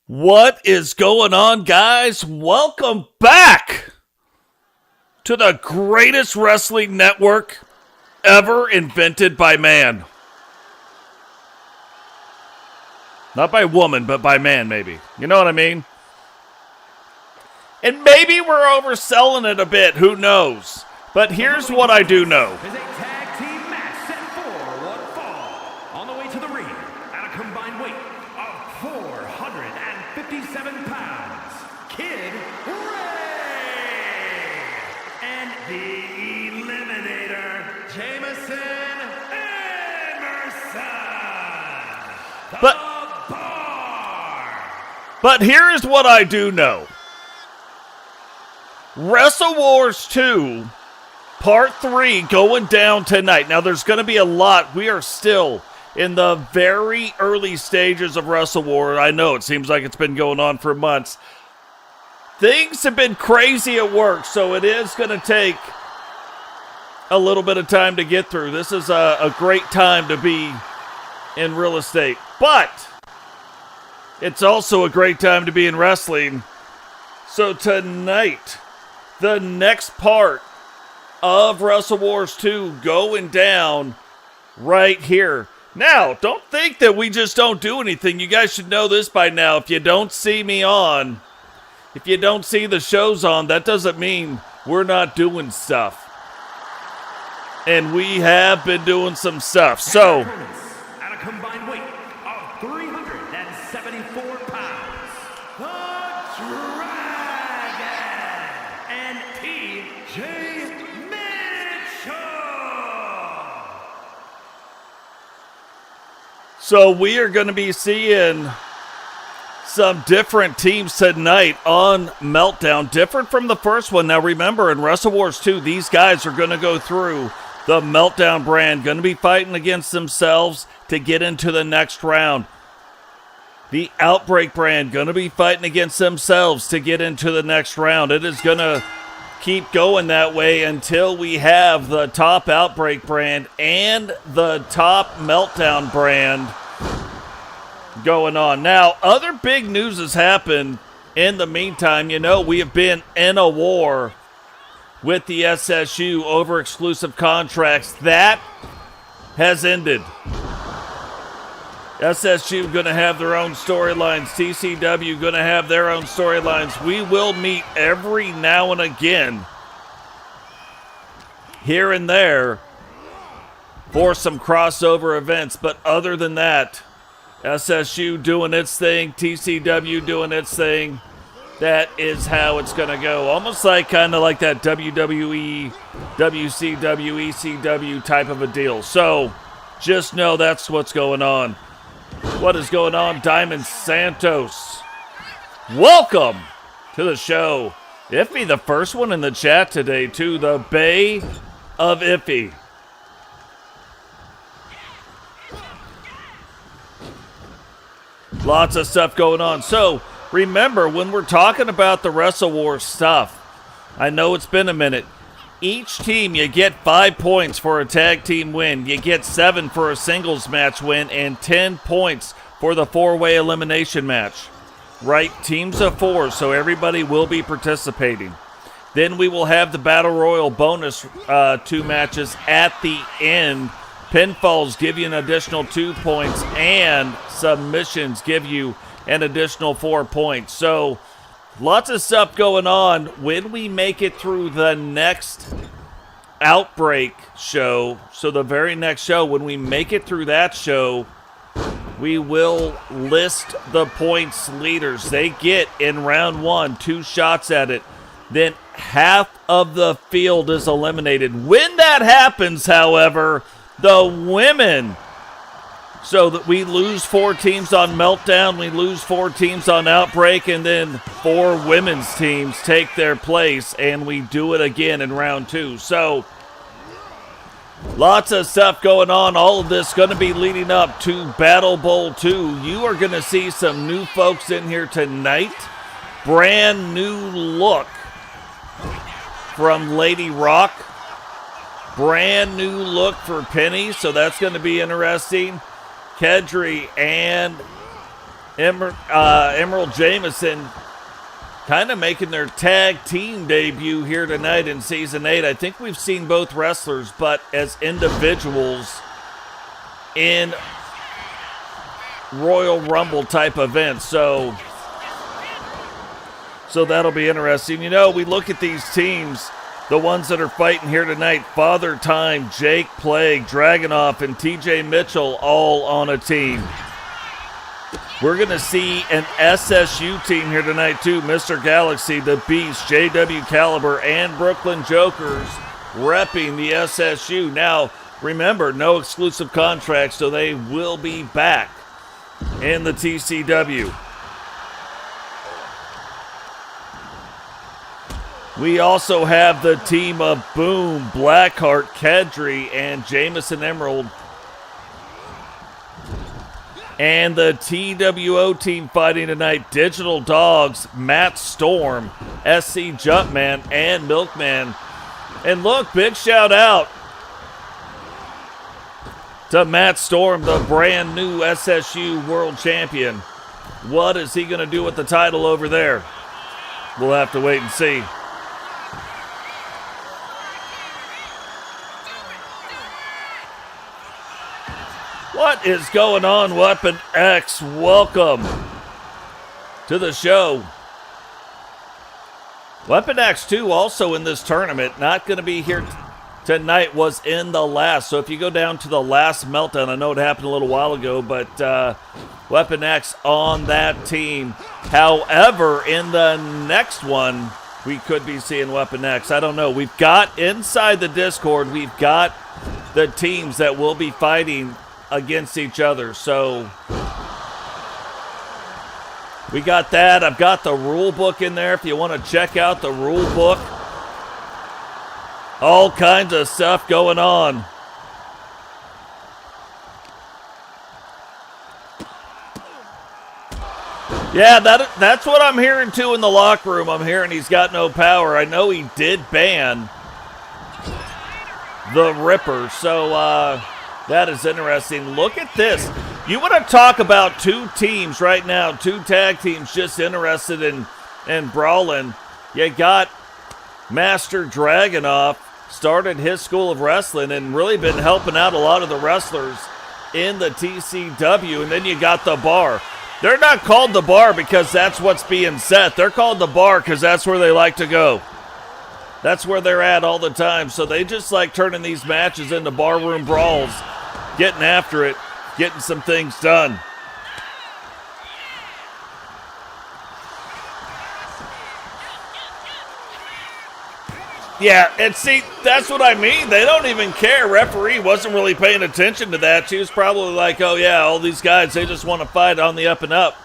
What is going on, guys? Welcome back to the greatest wrestling network ever invented by man. Not by woman, but by man, maybe. You know what I mean? And maybe we're overselling it a bit, who knows? But here's what I do know. Is a tag team match set for one fall. On the way to the ring at a combined weight of 457 pounds, Kid Ray and the Eliminator, Jameson Emerson. But here's what I do know. Wrestle Wars 2 Part 3 going down tonight. Now, there's going to be a lot. We are still in the very early stages of Wrestle War. I know it seems like it's been going on for months. Things have been crazy at work, so it is going to take a little bit of time to get through. This is a great time to be in real estate. But it's also a great time to be in wrestling. So tonight, the next part of Wrestle Wars 2 going down right here. Now, don't think that we just don't do anything. You guys should know this by now. If you don't see me on, if you don't see the shows on, that doesn't mean we're not doing stuff. And we have been doing some stuff. So, at a combined weight of 374 pounds, the Dragon and T.J. So we are going to be seeing some different teams tonight on Meltdown, different from the first one. Now remember, in Wrestle Wars 2, these guys are going to go through the Meltdown brand, going to be fighting against themselves to get into the next round. The Outbreak brand going to be fighting against themselves to get into the next round. It is going to keep going that way until we have the top Outbreak brand and the top Meltdown brand going on. Now, other big news has happened in the meantime. You know, we have been in a war with the SSU over exclusive contracts. That has ended. SSU going to have their own storylines. TCW going to have their own storylines. We will meet every now and again, here and there, for some crossover events. But other than that, SSU doing its thing, TCW doing its thing. That is how it's going to go. Almost like kind of like that WWE, WCW, ECW type of a deal. So just know that's what's going on. What is going on, Diamond Santos? Welcome to the show. Iffy, the first one in the chat today, too. The Bay of Iffy. Lots of stuff going on. So, remember, when we're talking about the Wrestle War stuff, I know it's been a minute. Each team, you get 5 points for a tag team win. You get 7 for a singles match win and 10 points for the 4-way elimination match. Right? Teams of 4, so everybody will be participating. Then we will have the Battle Royal bonus 2 matches at the end. Pinfalls give you an additional 2 points, and submissions give you an additional 4 points. So, lots of stuff going on. When we make it through the next Outbreak show, so the very next show, when we make it through that show, we will list the points leaders. They get, in round 1, 2 shots at it. Then half of the field is eliminated. When that happens, however, the women, so that we lose 4 teams on Meltdown, we lose 4 teams on Outbreak, and then 4 women's teams take their place, and we do it again in round 2. So, lots of stuff going on. All of this going to be leading up to Battle Bowl 2. You are going to see some new folks in here tonight. Brand new look from Lady Rock. Brand new look for Penny, so that's going to be interesting. Kedri and Emerald Jameson kind of making their tag team debut here tonight in Season 8. I think we've seen both wrestlers, but as individuals in Royal Rumble type events. So that'll be interesting. You know, we look at these teams, the ones that are fighting here tonight, Father Time, Jake Plague, Dragunov, and TJ Mitchell all on a team. We're going to see an SSU team here tonight, too. Mr. Galaxy, The Beast, JW Caliber, and Brooklyn Jokers repping the SSU. Now, remember, no exclusive contracts, so they will be back in the TCW. We also have the team of Boom, Blackheart, Kedry, and Jameson Emerald. And the TWO team fighting tonight, Digital Dogs, Matt Storm, SC Jumpman, and Milkman. And look, big shout out to Matt Storm, the brand new SSU World Champion. What is he going to do with the title over there? We'll have to wait and see. What is going on, Weapon X? Welcome to the show. Weapon X, too, also in this tournament. Not going to be here tonight, was in the last. So if you go down to the last Meltdown, I know it happened a little while ago, but Weapon X on that team. However, in the next one, we could be seeing Weapon X. I don't know. We've got inside the Discord, we've got the teams that will be fighting against each other. So we got that. I've got the rule book in there if you want to check out the rule book. All kinds of stuff going on. Yeah, that's what I'm hearing too in the locker room. I'm hearing he's got no power. I know he did ban the Ripper, so that is interesting. Look at this. You want to talk about two teams right now, two tag teams just interested in brawling. You got Master Dragunov, started his school of wrestling and really been helping out a lot of the wrestlers in the TCW. And then you got the Bar. They're not called the Bar because that's what's being set. They're called the Bar because that's where they like to go. That's where they're at all the time. So they just like turning these matches into barroom brawls, getting after it, getting some things done. Yeah, and see, that's what I mean. They don't even care. Referee wasn't really paying attention to that. She was probably like, oh, yeah, all these guys, they just want to fight on the up and up.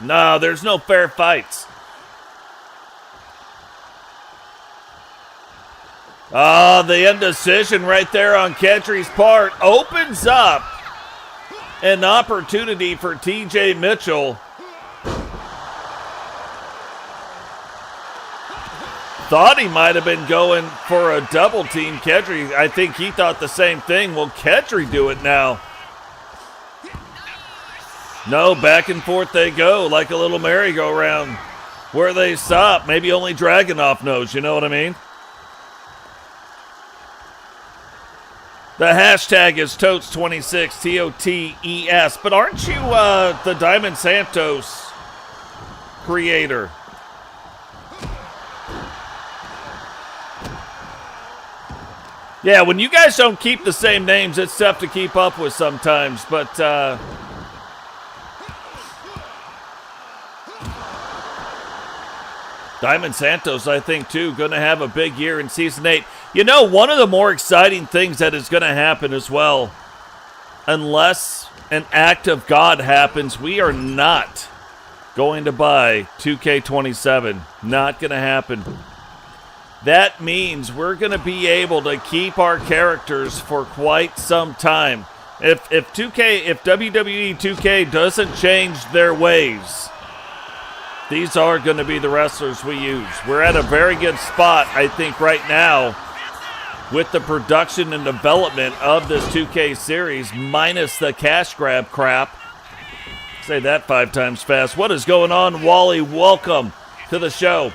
No, there's no fair fights. The indecision right there on Kedry's part opens up an opportunity for TJ Mitchell. Thought he might have been going for a double team. Kedry, I think he thought the same thing. Will Kedry do it now? No, back and forth they go like a little merry-go-round. Where they stop, maybe only Dragunov knows, you know what I mean? The hashtag is TOTES26, T-O-T-E-S. But aren't you the Diamond Santos creator? Yeah, when you guys don't keep the same names, it's tough to keep up with sometimes. But Diamond Santos, I think, too, going to have a big year in Season 8. You know, one of the more exciting things that is going to happen as well, unless an act of God happens, we are not going to buy 2K27. Not going to happen. That means we're going to be able to keep our characters for quite some time. If WWE 2K doesn't change their ways, these are going to be the wrestlers we use. We're at a very good spot, I think, right now with the production and development of this 2K series, minus the cash grab crap. Say that 5 times fast. What is going on, Wally? Welcome to the show.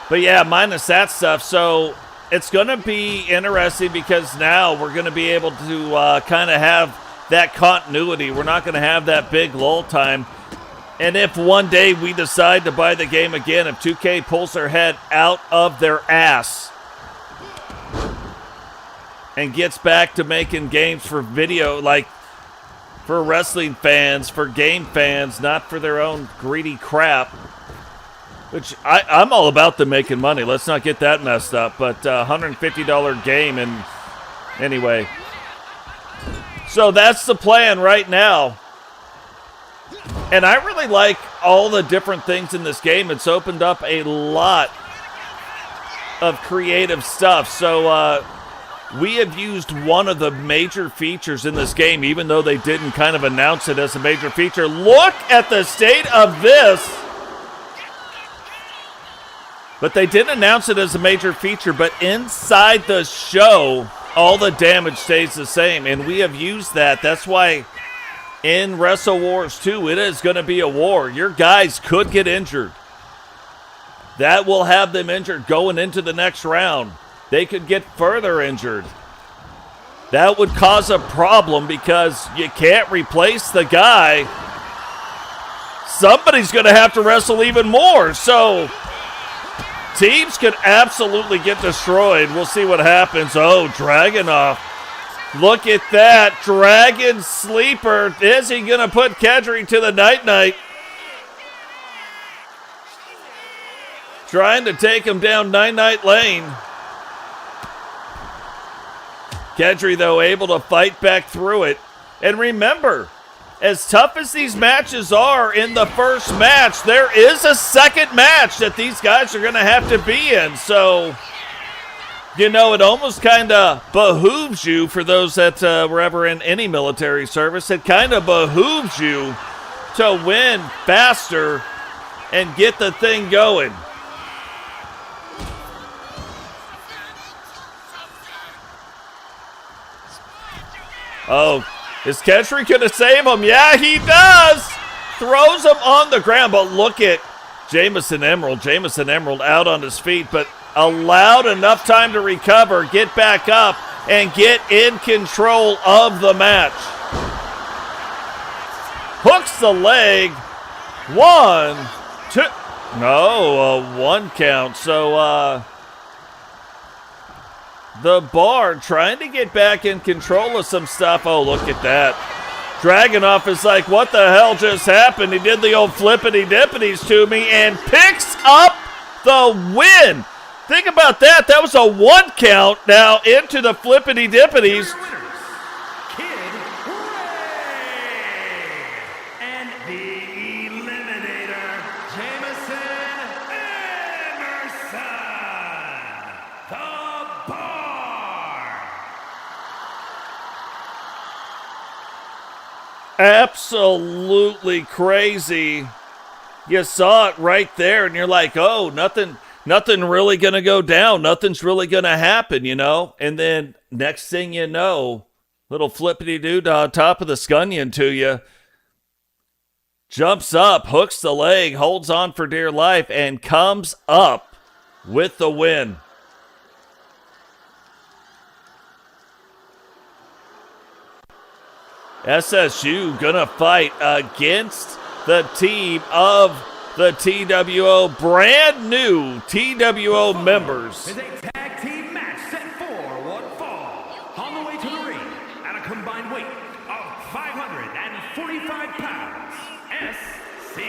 But yeah, minus that stuff. So it's going to be interesting because now we're going to be able to kind of have that continuity. We're not going to have that big lull time. And if one day we decide to buy the game again, if 2K pulls their head out of their ass and gets back to making games for video, like for wrestling fans, for game fans, not for their own greedy crap, which I'm all about them making money. Let's not get that messed up. But $150 game, and anyway. So that's the plan right now. And I really like all the different things in this game. It's opened up a lot of creative stuff. So we have used one of the major features in this game, even though they didn't kind of announce it as a major feature. Look at the state of this. But they didn't announce it as a major feature, but inside the show, all the damage stays the same. And we have used that. That's why in Wrestle Wars 2, it is going to be a war. Your guys could get injured. That will have them injured going into the next round. They could get further injured. That would cause a problem because you can't replace the guy. Somebody's going to have to wrestle even more. So teams could absolutely get destroyed. We'll see what happens. Oh, Dragunov. Look at that. Dragon Sleeper. Is he going to put Kedri to the night-night? Trying to take him down night-night lane. Kedri, though, able to fight back through it. And remember, as tough as these matches are in the first match, there is a second match that these guys are going to have to be in. So, you know, it almost kind of behooves you, for those that were ever in any military service, it kind of behooves you to win faster and get the thing going. Oh, is Kedri going to save him? Yeah, he does. Throws him on the ground, but look at Jameson Emerald. Jameson Emerald out on his feet, but allowed enough time to recover, get back up, and get in control of the match. Hooks the leg. 1, 2. No, a 1 count. So, the Bar trying to get back in control of some stuff. Oh, look at that. Dragunov is like, what the hell just happened? He did the old flippity-dippities to me and picks up the win. Think about that. That was a 1 count now into the flippity-dippities. Kid Ray and the Eliminator, Jameson Emerson. The Bar. Absolutely crazy. You saw it right there, and you're like, oh, nothing really going to go down. Nothing's really going to happen, you know? And then next thing you know, little flippity-doo on top of the scunion to you. Jumps up, hooks the leg, holds on for dear life, and comes up with the win. SSU gonna fight against the team of the TWO, brand new TWO members. Is a tag team match set for one fall. On the way to the ring at a combined weight of 545 pounds. SC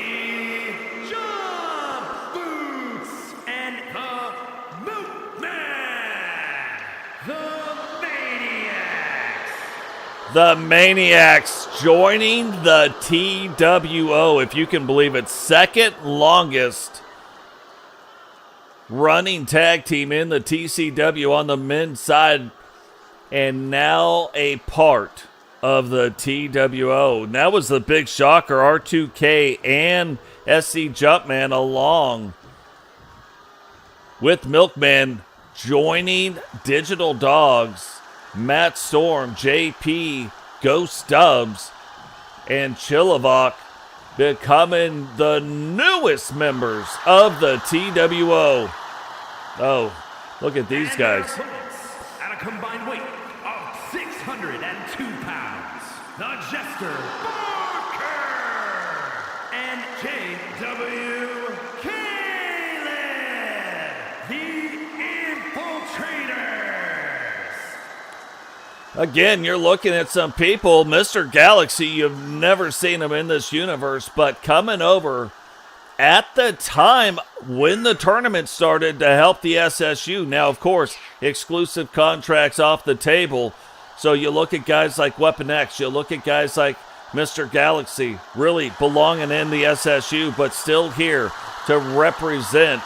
Jump Boots and the Milkman, the Maniacs. The Maniacs joining the TWO, if you can believe it, second longest running tag team in the TCW on the men's side, and now a part of the TWO. And that was the big shocker. R2K and SC Jumpman along with Milkman joining Digital Dogs, Matt Storm, JP, Ghost Dubs, and Chillivac becoming the newest members of the TWO. Oh, look at these guys. At a combined weight of 602 pounds, the Jester Barker and J.W. Caleb, the Infiltrators. Again, you're looking at some people, Mr. Galaxy, you've never seen him in this universe, but coming over at the time when the tournament started to help the SSU. Now, of course, exclusive contracts off the table. So you look at guys like Weapon X, you look at guys like Mr. Galaxy, really belonging in the SSU, but still here to represent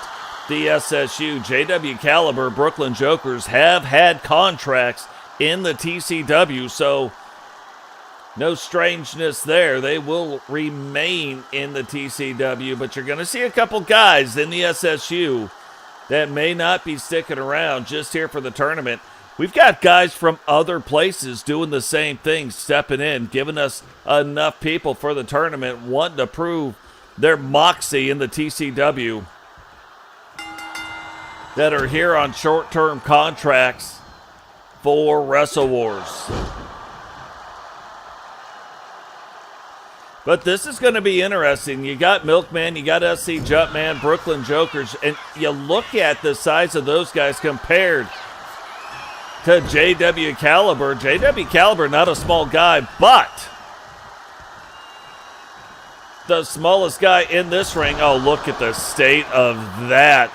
the SSU. JW Caliber, Brooklyn Jokers have had contracts in the TCW, so no strangeness there. They will remain in the TCW, but you're going to see a couple guys in the SSU that may not be sticking around just here for the tournament. We've got guys from other places doing the same thing, stepping in, giving us enough people for the tournament, wanting to prove their moxie in the TCW, that are here on short-term contracts for Wrestle Wars. But this is going to be interesting. You got Milkman, you got SC Jumpman, Brooklyn Jokers, and you look at the size of those guys compared to JW Caliber. JW Caliber, not a small guy, but the smallest guy in this ring. Oh, look at the state of that.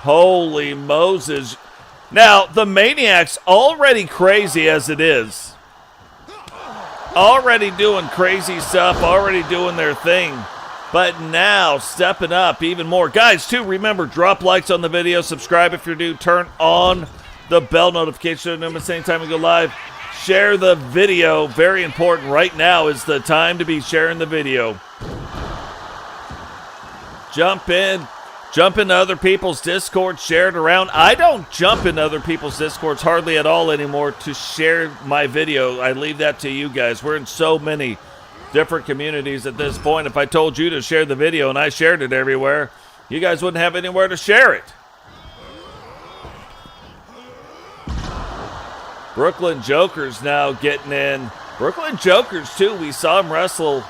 Holy Moses. Now, the Maniac's already crazy as it is. Already doing crazy stuff, already doing their thing. But now, stepping up even more. Guys, too, remember, drop likes on the video. Subscribe if you're new. Turn on the bell notification to miss any time we go live. Share the video. Very important. Right now is the time to be sharing the video. Jump in. Jump into other people's Discord, share it around. I don't jump into other people's Discords hardly at all anymore to share my video. I leave that to you guys. We're in so many different communities at this point. If I told you to share the video and I shared it everywhere, you guys wouldn't have anywhere to share it. Brooklyn Jokers now getting in. Brooklyn Jokers, too. We saw him wrestle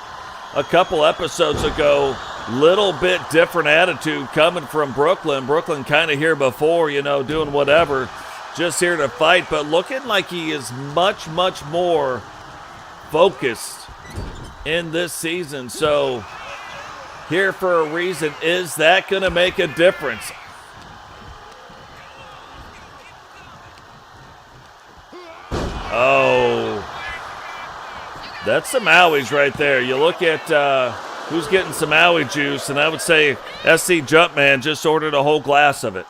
a couple episodes ago. Little bit different attitude coming from Brooklyn. Brooklyn kind of here before, you know, doing whatever, just here to fight, but looking like he is much, much more focused in this season. So here for a reason. Is that going to make a difference? Oh, that's some owies right there. You look at who's getting some owie juice, and I would say SC Jumpman just ordered a whole glass of it.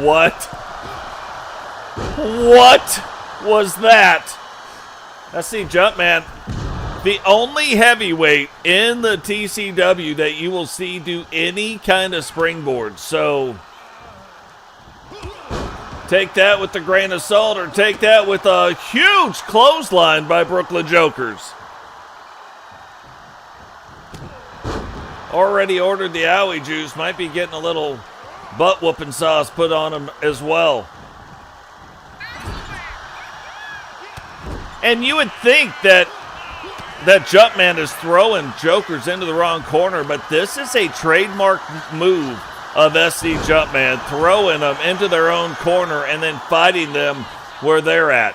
What? What was that? SC Jumpman, the only heavyweight in the TCW that you will see do any kind of springboard. So take that with a grain of salt, or take that with a huge clothesline by Brooklyn Jokers. Already ordered the owie juice. Might be getting a little butt whooping sauce put on him as well. And you would think that Jumpman is throwing Jokers into the wrong corner, but this is a trademark move of SC Jumpman, throwing them into their own corner and then fighting them where they're at.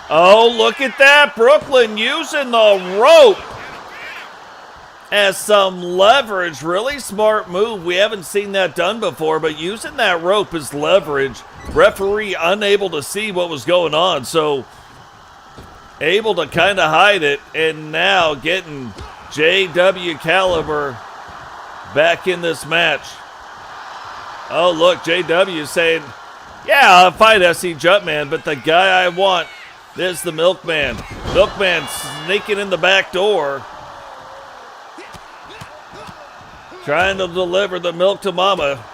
Oh, look at that. Brooklyn using the rope as some leverage. Really smart move. We haven't seen that done before, but using that rope as leverage. Referee unable to see what was going on, so able to kind of hide it, and now getting JW Caliber back in this match. Oh, look, JW saying, yeah, I'll fight SC Jumpman, but the guy I want is the Milkman. Milkman sneaking in the back door, trying to deliver the milk to mama.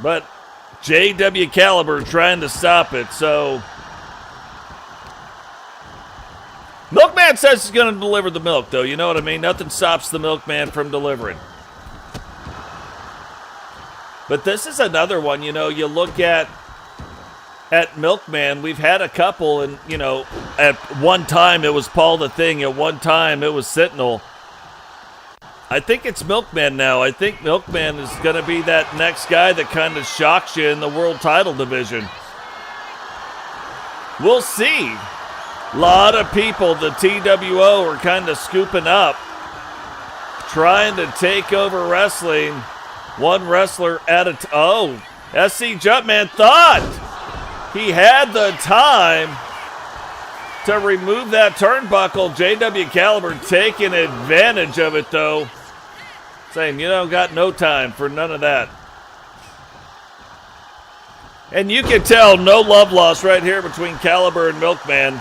But JW Caliber trying to stop it, so Milkman says he's going to deliver the milk, though. You know what I mean? Nothing stops the Milkman from delivering. But this is another one, you know, you look at Milkman, we've had a couple, and, you know, at one time it was Paul the Thing, at one time it was Sentinel. I think it's Milkman now. I think Milkman is going to be that next guy that kind of shocks you in the world title division. We'll see. A lot of people, the TWO, are kind of scooping up, trying to take over wrestling. One wrestler at a SC Jumpman thought he had the time to remove that turnbuckle. JW Caliber taking advantage of it, though, saying, you know, got no time for none of that. And you can tell no love lost right here between Caliber and Milkman.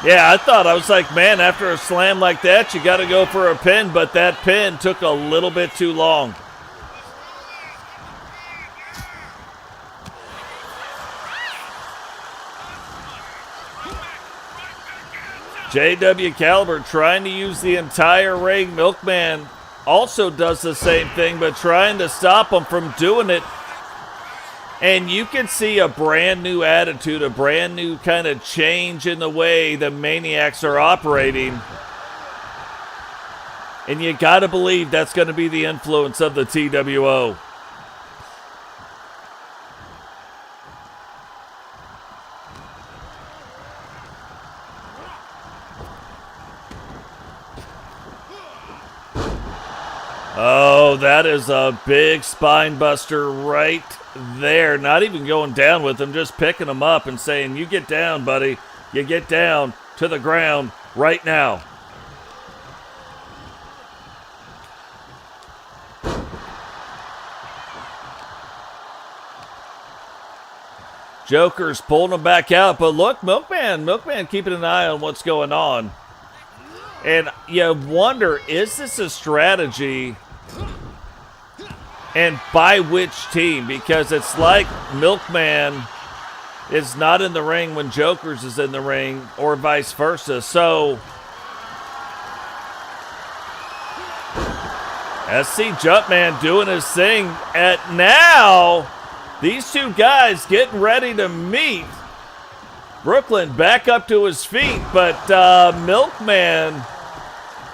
Yeah, I was like, man, after a slam like that, you got to go for a pin, but that pin took a little bit too long. JW Caliber trying to use the entire ring. Milkman also does the same thing, but trying to stop him from doing it. And you can see a brand new attitude, a brand new kind of change in the way the Maniacs are operating. And you got to believe that's going to be the influence of the TWO. Oh, that is a big spine buster right there. Not even going down with him, just picking him up and saying, you get down, buddy. You get down to the ground right now. Joker's pulling him back out, but look, Milkman keeping an eye on what's going on. And you wonder, is this a strategy? And by which team? Because it's like Milkman is not in the ring when Joker's is in the ring, or vice versa. So SC Jumpman doing his thing. At now, these two guys getting ready to meet. Brooklyn back up to his feet, but Milkman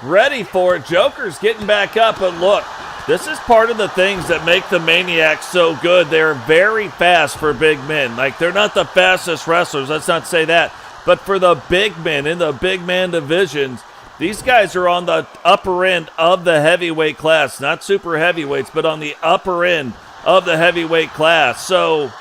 ready for it. Joker's getting back up, but look, this is part of the things that make the Maniacs so good. They're very fast for big men. Like, they're not the fastest wrestlers, let's not say that, but for the big men in the big man divisions, these guys are on the upper end of the heavyweight class. Not super heavyweights, but on the upper end of the heavyweight class. So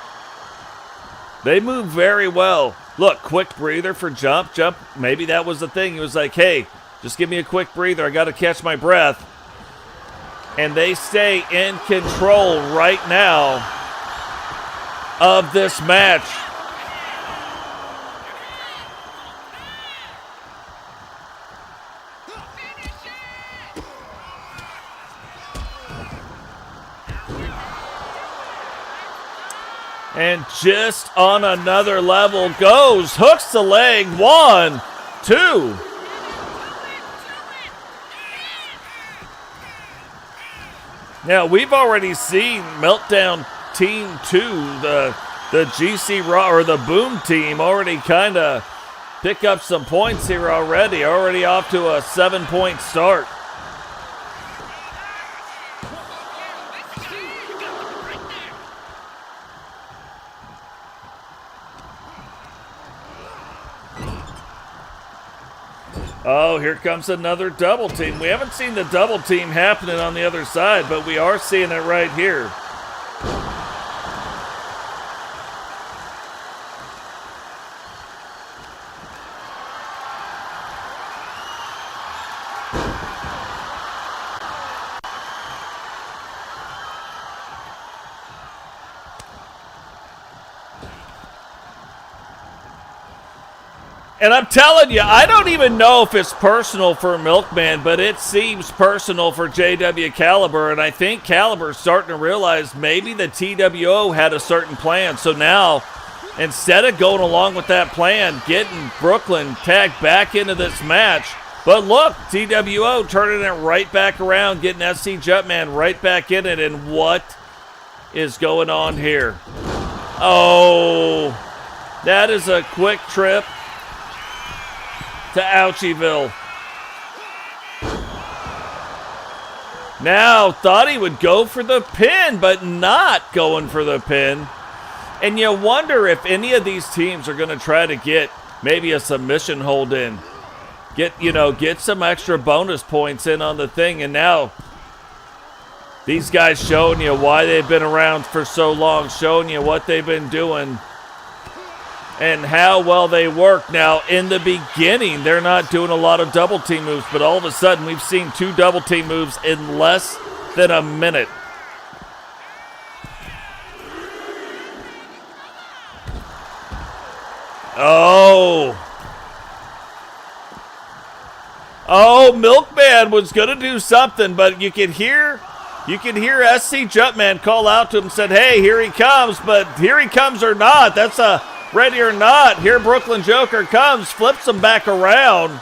they move very well. Look, quick breather for Jump. Maybe that was the thing. He was like, hey, just give me a quick breather. I got to catch my breath. And they stay in control right now of this match. And just on another level goes. Hooks the leg. 1, 2. Now, we've already seen Meltdown Team 2, the GC Raw, or the Boom team, already kind of pick up some points here already. Already off to a 7-point start. Oh, here comes another double team. We haven't seen the double team happening on the other side, but we are seeing it right here. And I'm telling you, I don't even know if it's personal for Milkman, but it seems personal for JW Caliber, and I think Caliber's starting to realize maybe the TWO had a certain plan. So now, instead of going along with that plan, getting Brooklyn tagged back into this match, but look, TWO turning it right back around, getting SC Jumpman right back in it, and what is going on here? Oh, that is a quick trip to Ouchieville. Now, thought he would go for the pin, but not going for the pin. And you wonder if any of these teams are going to try to get maybe a submission hold in. Get some extra bonus points in on the thing. And now, these guys showing you why they've been around for so long, showing you what they've been doing and how well they work. Now, in the beginning, they're not doing a lot of double team moves, but all of a sudden, we've seen 2 double team moves in less than a minute. Oh, Milkman was going to do something, but you could hear SC Jumpman call out to him and said, hey, here he comes, but here he comes or not. That's a ready or not. Here Brooklyn Joker comes, flips him back around.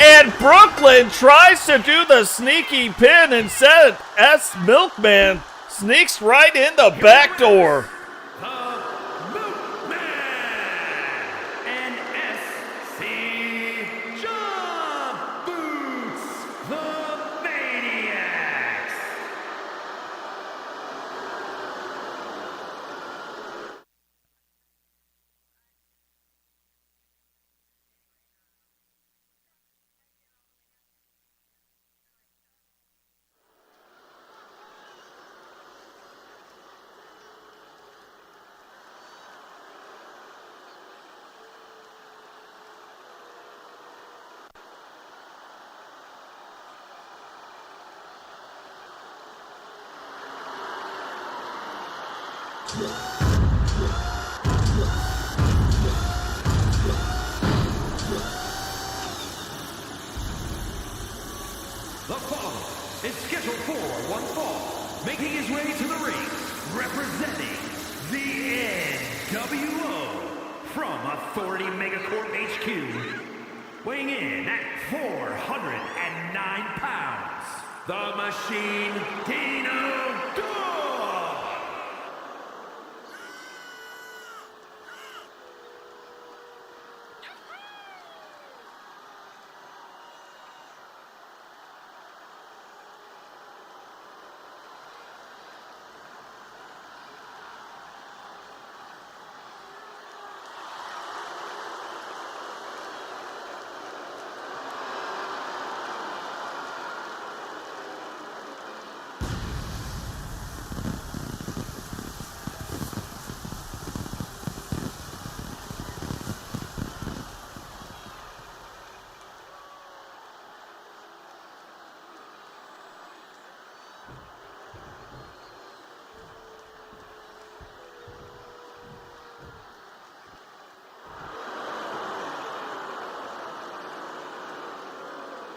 And Brooklyn tries to do the sneaky pin, and said Milkman sneaks right in the back door. The following is scheduled for one fall, making his way to the ring, representing the NWO from Authority Megacorp HQ, weighing in at 409 pounds, the Machine Dino Dog.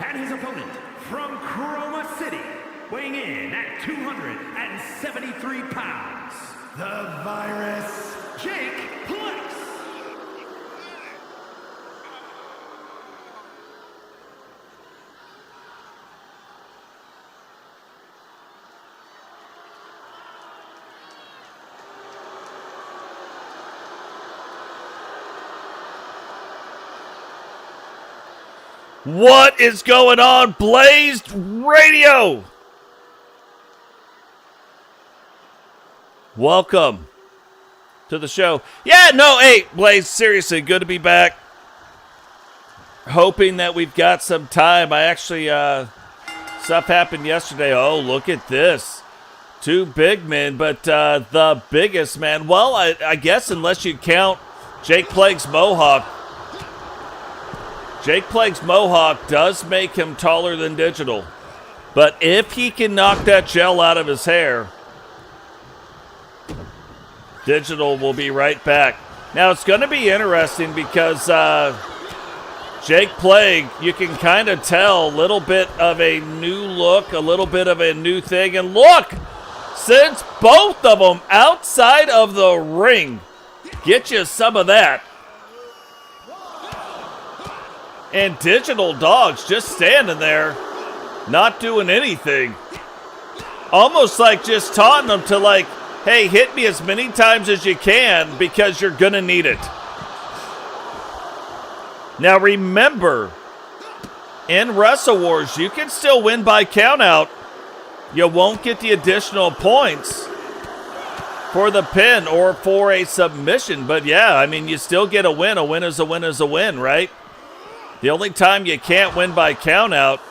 And his opponent from Chroma City, weighing in at 273 pounds, the Virus, Jake Plex. What is going on, Blazed Radio? Welcome to the show. Yeah, no, hey, Blaze, seriously, good to be back. Hoping that we've got some time. I actually, stuff happened yesterday. Oh, look at this. 2 big men, but the biggest man, well, I guess unless you count Jake Plague's Mohawk. Jake Plague's Mohawk does make him taller than Digital. But if he can knock that gel out of his hair, Digital will be right back. Now, it's going to be interesting because Jake Plague, you can kind of tell a little bit of a new look, a little bit of a new thing. And look, since both of them outside of the ring, get you some of that. And Digital Dogs just standing there, not doing anything. Almost like just taunting them to like, hey, hit me as many times as you can because you're going to need it. Now remember, in Wrestle Wars, you can still win by countout. You won't get the additional points for the pin or for a submission. But yeah, I mean, you still get a win. A win is a win is a win, right? The only time you can't win by countout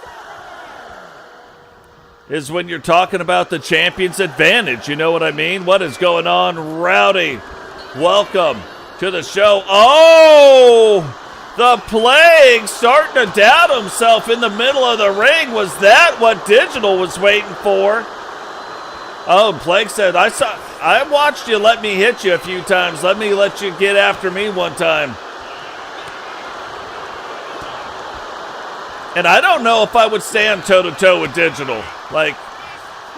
is when you're talking about the champion's advantage. You know what I mean? What is going on, Rowdy? Welcome to the show. Oh, the Plague starting to doubt himself in the middle of the ring. Was that what Digital was waiting for? Oh, Plague said, I watched you let me hit you a few times. Let me let you get after me one time. And I don't know if I would stand toe-to-toe with Digital. Like,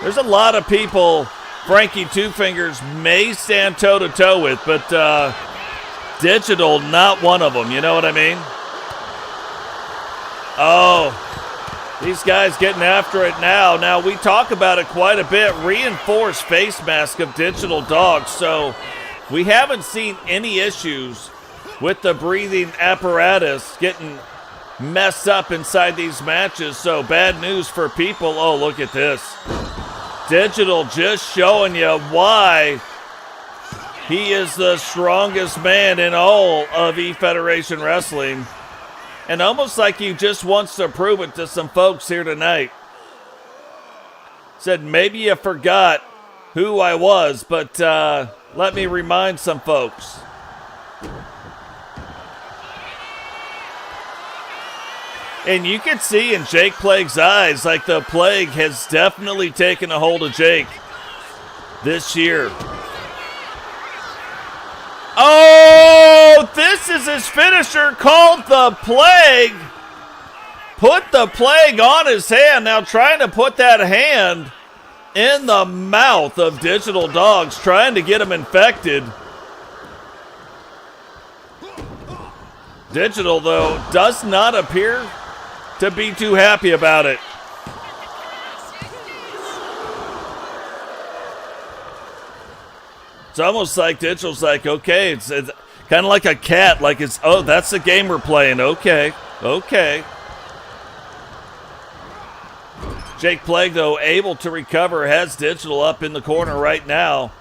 there's a lot of people Frankie Two Fingers may stand toe-to-toe with, but Digital, not one of them. You know what I mean? Oh, these guys getting after it now. Now, we talk about it quite a bit. Reinforced face mask of Digital Dogs. So we haven't seen any issues with the breathing apparatus getting messed up inside these matches. So bad news for people. Oh, look at this. Digital just showing you why he is the strongest man in all of E-Federation Wrestling. And almost like he just wants to prove it to some folks here tonight. Said, maybe you forgot who I was, but let me remind some folks. And you can see in Jake Plague's eyes, like the Plague has definitely taken a hold of Jake this year. Oh, this is his finisher called the Plague. Put the Plague on his hand. Now trying to put that hand in the mouth of Digital Dogs, trying to get him infected. Digital, though, does not appear to be too happy about it. It's almost like Digital's like, okay, it's kind of like a cat, like it's, oh, that's the game we're playing. Okay. Jake Plague, though, able to recover, has Digital up in the corner right now.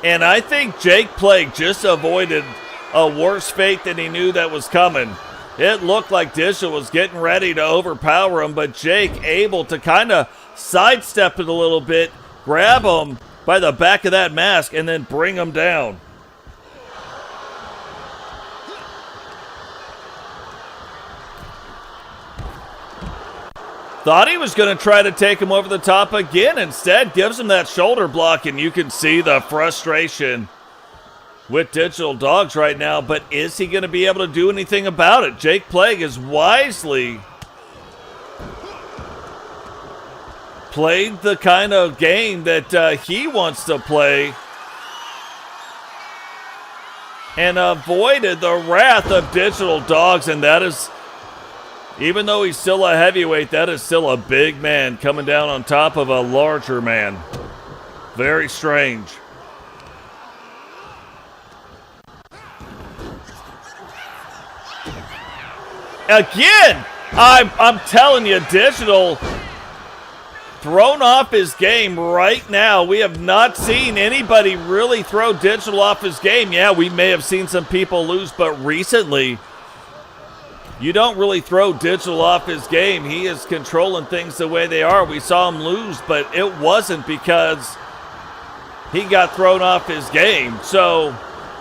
And I think Jake Plague just avoided a worse fate than he knew that was coming. It looked like Digital was getting ready to overpower him, but Jake able to kind of sidestep it a little bit, grab him by the back of that mask, and then bring him down. Thought he was going to try to take him over the top again. Instead, gives him that shoulder block, and you can see the frustration with Digital Dogs right now. But is he going to be able to do anything about it? Jake Plague has wisely played the kind of game that he wants to play and avoided the wrath of Digital Dogs, and that is, even though he's still a heavyweight, that is still a big man coming down on top of a larger man. Very strange. Again, I'm telling you, Digital thrown off his game right now. We have not seen anybody really throw Digital off his game. Yeah, we may have seen some people lose, but recently, you don't really throw Digital off his game. He is controlling things the way they are. We saw him lose, but it wasn't because he got thrown off his game. So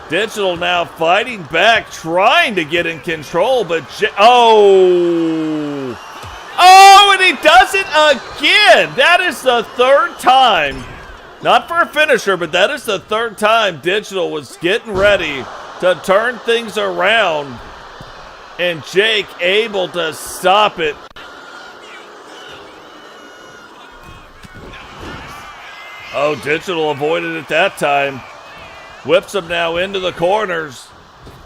Digital now fighting back, trying to get in control, but oh, and he does it again. That is the third time. Not for a finisher, but that is the third time Digital was getting ready to turn things around. And Jake able to stop it. Oh, Digital avoided it that time. Whips him now into the corners.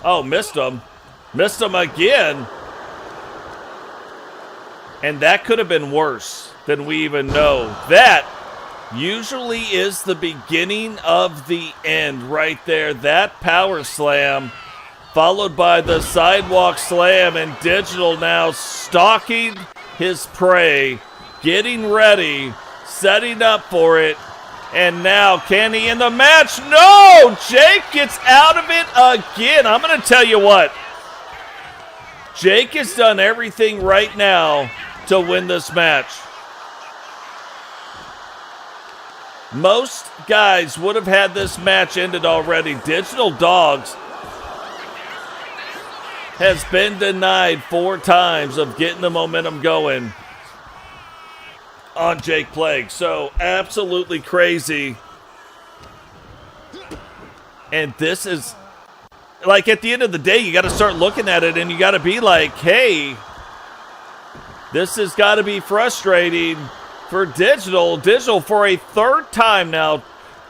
Oh, missed him. Missed him again. And that could have been worse than we even know. That usually is the beginning of the end right there. That power slam followed by the sidewalk slam, and Digital now stalking his prey, getting ready, setting up for it. And now, can he end the match? No! Jake gets out of it again. I'm going to tell you what. Jake has done everything right now to win this match. Most guys would have had this match ended already. Digital Dogs has been denied 4 times of getting the momentum going on Jake Plague. So absolutely crazy. And this is, like, at the end of the day, you got to start looking at it and you got to be like, hey, this has got to be frustrating for Digital. Digital for a third time now.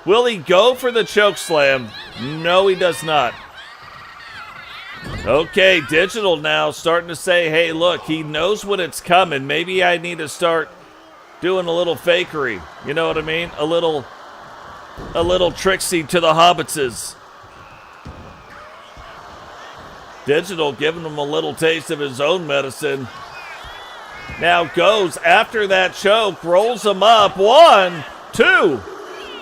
Will he go for the choke slam? No, he does not. Okay, Digital now starting to say, hey, look, he knows when it's coming. Maybe I need to start doing a little fakery. You know what I mean? A little tricksy to the hobbitses. Digital giving him a little taste of his own medicine. Now goes after that choke, rolls him up. 1, 2,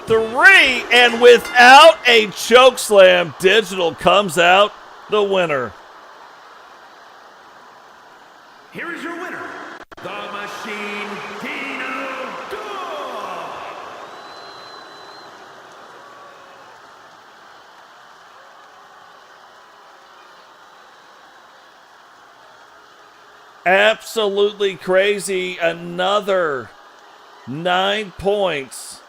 3, and without a choke slam, Digital comes out the winner. Here is your winner, the Machine Kino Dog. Absolutely crazy. Another 9 points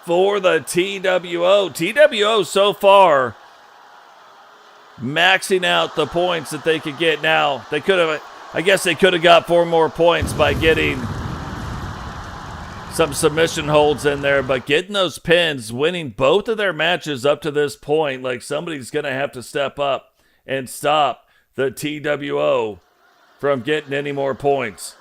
for the TWO. TWO so far maxing out the points that they could get. Now, they could have, I guess they could have got 4 more points by getting some submission holds in there, but getting those pins, winning both of their matches up to this point, like somebody's going to have to step up and stop the TWO from getting any more points.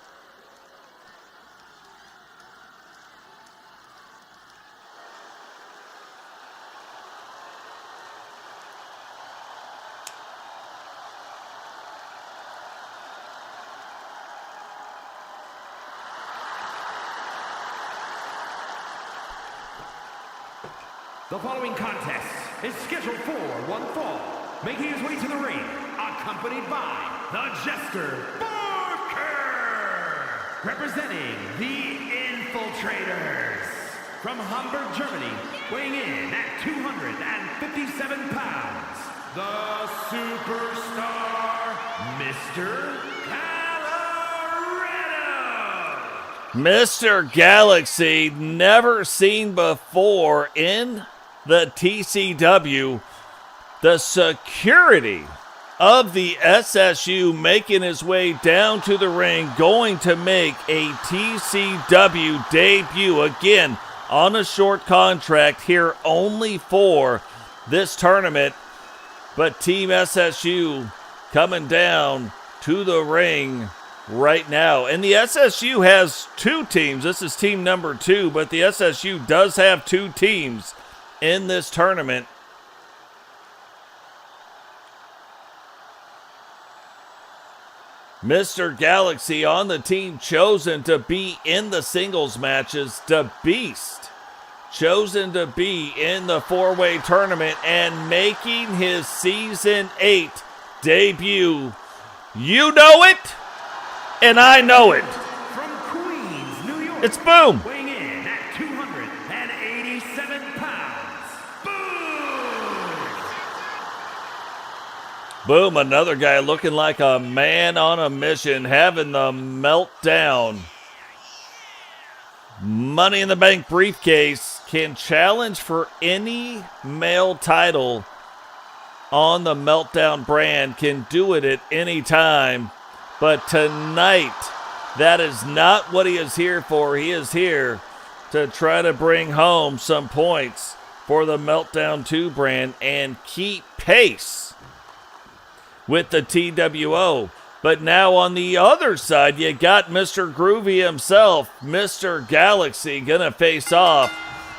The following contest is scheduled for one fall. Making his way to the ring, accompanied by the Jester Barker, representing the Infiltrators. From Hamburg, Germany, weighing in at 257 pounds, the superstar, Mr. Colorado. Mr. Galaxy, never seen before in the TCW. The security of the SSU making his way down to the ring, going to make a TCW debut again on a short contract here only for this tournament. But Team SSU coming down to the ring right now. And the SSU has 2 teams. This is team number 2, but the SSU does have 2 teams in this tournament. Mr. Galaxy on the team chosen to be in the singles matches. The Beast chosen to be in the 4-way tournament and making his Season 8 debut. You know it, and I know it. From Queens, New York. It's Boom. Weighing in at 287 pounds. Boom! Boom, another guy looking like a man on a mission, having the meltdown. Money in the Bank briefcase can challenge for any male title on the Meltdown brand, can do it at any time. But tonight, that is not what he is here for. He is here to try to bring home some points for the Meltdown 2 brand and keep pace with the TWO. But now on the other side, you got Mr. Groovy himself, Mr. Galaxy, gonna face off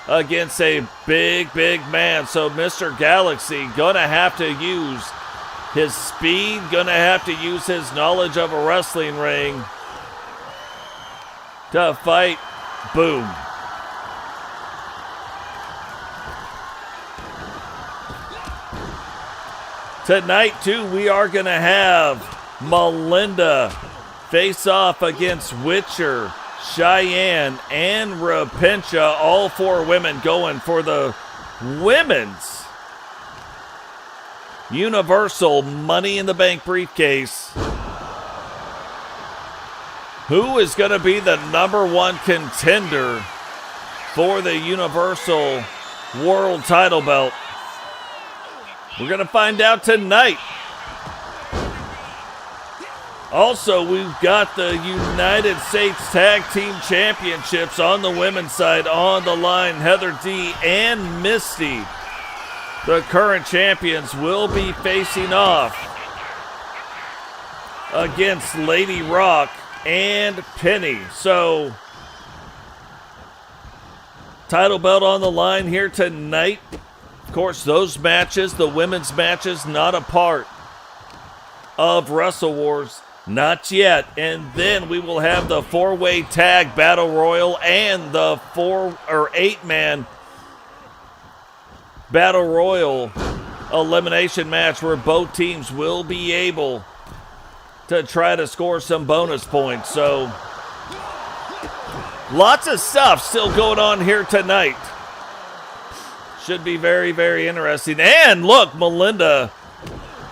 against a big man. So Mr. Galaxy gonna have to use his speed, gonna have to use his knowledge of a wrestling ring to fight Boom. Tonight, too, we are gonna have Melinda face off against Witcher, Cheyenne, and Rapencha. All 4 women going for the women's Universal Money in the Bank briefcase. Who is going to be the #1 contender for the Universal World title belt? We're going to find out tonight. Also, we've got the United States Tag Team Championships on the women's side on the line. Heather D and Misty, the current champions, will be facing off against Lady Rock and Penny. So, title belt on the line here tonight. Of course, those matches, the women's matches, not a part of Wrestle Wars. Not yet. And then we will have the 4-way tag battle royal and the 8-man battle royal elimination match where both teams will be able to try to score some bonus points. So lots of stuff still going on here tonight. Should be very interesting. And look, Melinda,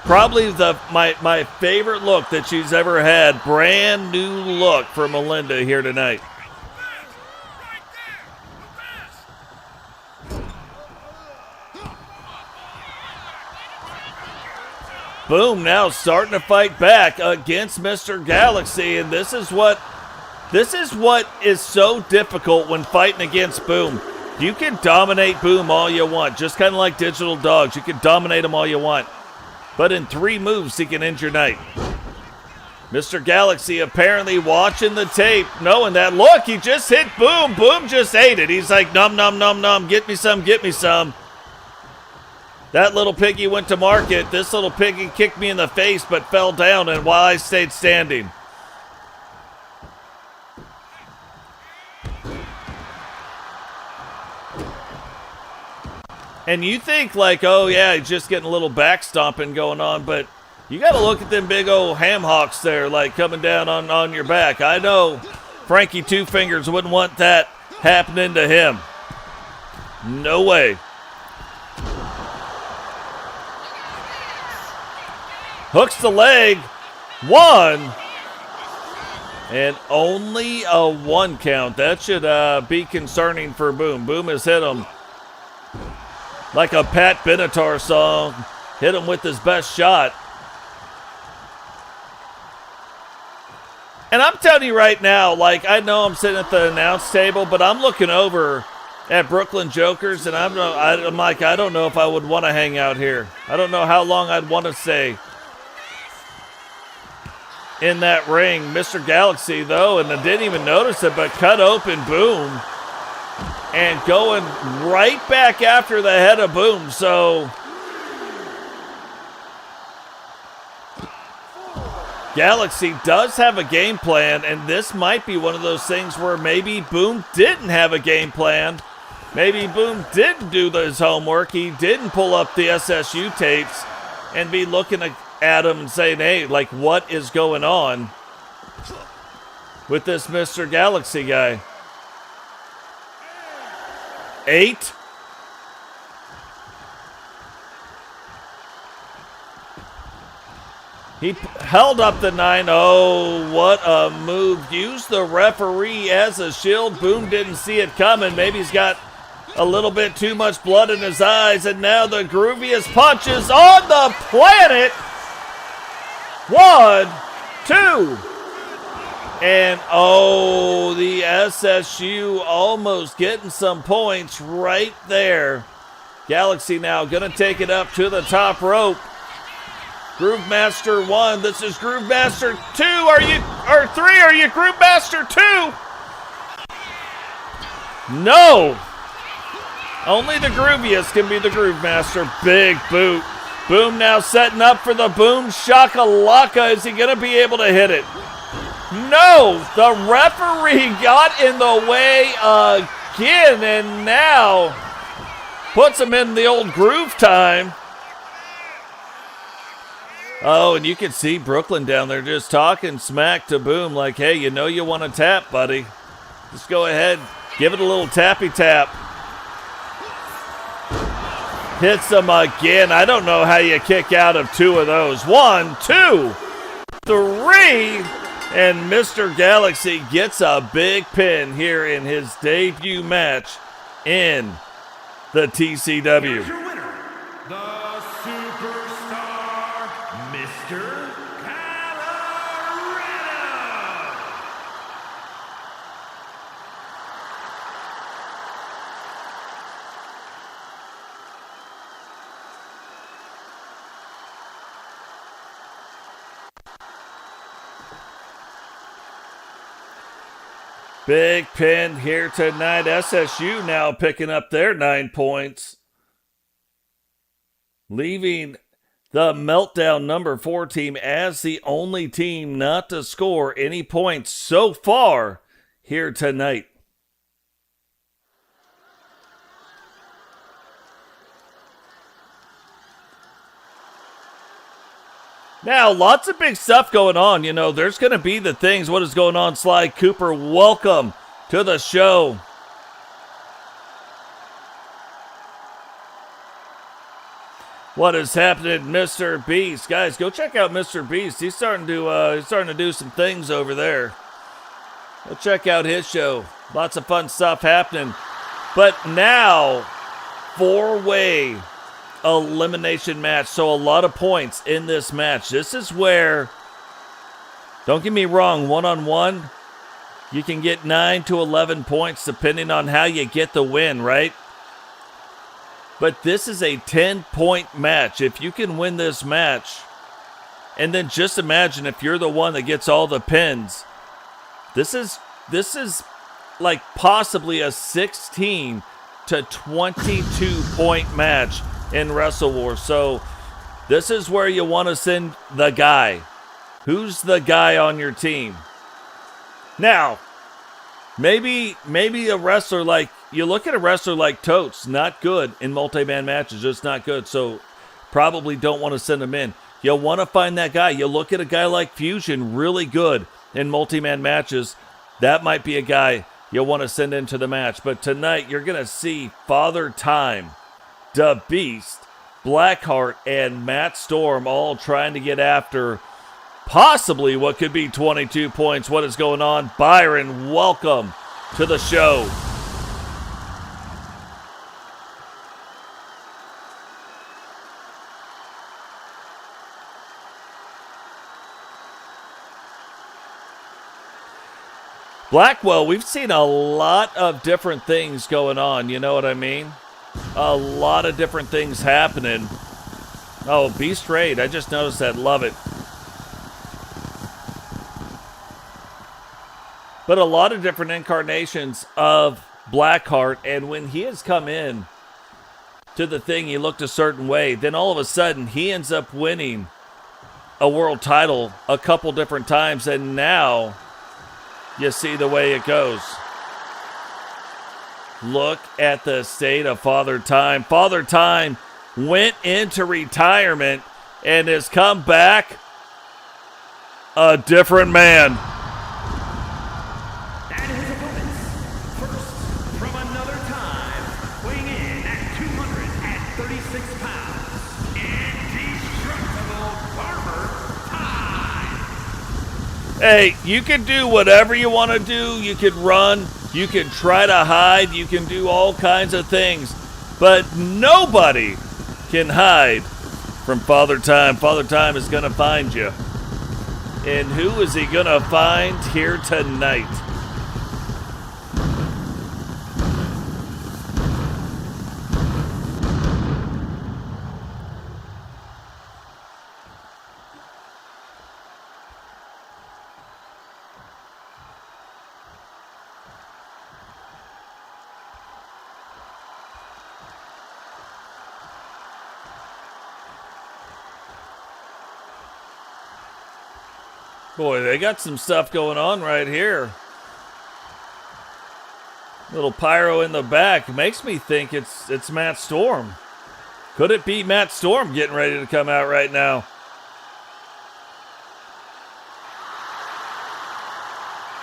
probably my favorite look that she's ever had. Brand new look for Melinda here tonight. Boom, now starting to fight back against Mr. Galaxy, and this is what is so difficult when fighting against Boom. You can dominate Boom all you want, just kind of like Digital Dogs. You can dominate him all you want. But in 3 moves, he can end your night. Mr. Galaxy apparently watching the tape, knowing that, look, he just hit Boom. Boom just ate it. He's like, nom, nom, nom, nom, get me some, get me some. That little piggy went to market. This little piggy kicked me in the face but fell down, and while I stayed standing. And you think like, oh yeah, he's just getting a little back stomping going on, but you got to look at them big old ham hocks there, like coming down on your back. I know Frankie Two Fingers wouldn't want that happening to him. No way. Hooks the leg. 1. And only a 1 count. That should be concerning for Boom. Boom has hit him like a Pat Benatar song. Hit him with his best shot. And I'm telling you right now, like, I know I'm sitting at the announce table, but I'm looking over at Brooklyn Jokers, and I'm like, I don't know if I would want to hang out here. I don't know how long I'd want to stay in that ring. Mr. Galaxy, though, and I didn't even notice it, but cut open Boom and going right back after the head of Boom. So Galaxy does have a game plan, and this might be one of those things where maybe Boom didn't have a game plan. Maybe Boom didn't do his homework. He didn't pull up the SSU tapes and be looking at him and saying, hey, like, what is going on with this Mr. Galaxy guy? 8. He held up the 9. Oh, what a move. Used the referee as a shield. Boom didn't see it coming. Maybe he's got a little bit too much blood in his eyes. And now the grooviest punches on the planet. 1, 2. And oh, the SSU almost getting some points right there. Galaxy now going to take it up to the top rope. Groove Master 1. This is Groove Master 2. Or 3? Are you Groove Master 2? No. Only the grooviest can be the Groove Master. Big boot. Boom now setting up for the Boom Shakalaka. Is he going to be able to hit it? No. The referee got in the way again and now puts him in the old groove time. Oh, and you can see Brooklyn down there just talking smack to Boom like, hey, you know you want to tap, buddy. Just go ahead. Give it a little tappy tap. Hits him again. I don't know how you kick out of 2 of those. 1, 2, 3. And Mr. Galaxy gets a big pin here in his debut match in the TCW. Here's your winner, the superstar, Mr. Colorado. Big pin here tonight. SSU now picking up their 9 points, leaving the Meltdown number 4 team as the only team not to score any points so far here tonight. Now, lots of big stuff going on. You know, there's going to be the things. What is going on, Sly Cooper? Welcome to the show. What is happening, Mr. Beast? Guys, go check out Mr. Beast. He's starting to do some things over there. Go check out his show. Lots of fun stuff happening. But now, 4-way elimination match, so a lot of points in this match. This is where, don't get me wrong, one-on-one, you can get 9 to 11 points depending on how you get the win, right? But this is a 10-point match. If you can win this match, and then just imagine if you're the one that gets all the pins, this is like possibly a 16 to 22 point match in Wrestle Wars. So this is where you want to send the guy. Who's the guy on your team? Now, maybe a wrestler like, you look at a wrestler like Totes, not good in multi-man matches, just not good. So probably don't want to send him in. You'll want to find that guy. You look at a guy like Fusion, really good in multi-man matches. That might be a guy you'll want to send into the match. But tonight, you're going to see Father Time, Da Beast, Blackheart, and Matt Storm all trying to get after possibly what could be 22 points. What is going on? Byron, welcome to the show. Blackwell, we've seen a lot of different things going on, you know what I mean? A lot of different things happening. Oh, Beast Raid, I just noticed that, love it. But a lot of different incarnations of Blackheart, and when he has come in to the thing, he looked a certain way, then all of a sudden he ends up winning a world title a couple different times, and now you see the way it goes. Look at the state of Father Time. Father Time went into retirement and has come back a different man. And his opponents, first from another time, weighing in at 236 pounds, indestructible Barber Time. Hey, you can do whatever you want to do. You can run. You can try to hide. You can do all kinds of things. But nobody can hide from Father Time. Father Time is going to find you. And who is he going to find here tonight? Boy, they got some stuff going on right here. Little pyro in the back. Makes me think it's Matt Storm. Could it be Matt Storm getting ready to come out right now?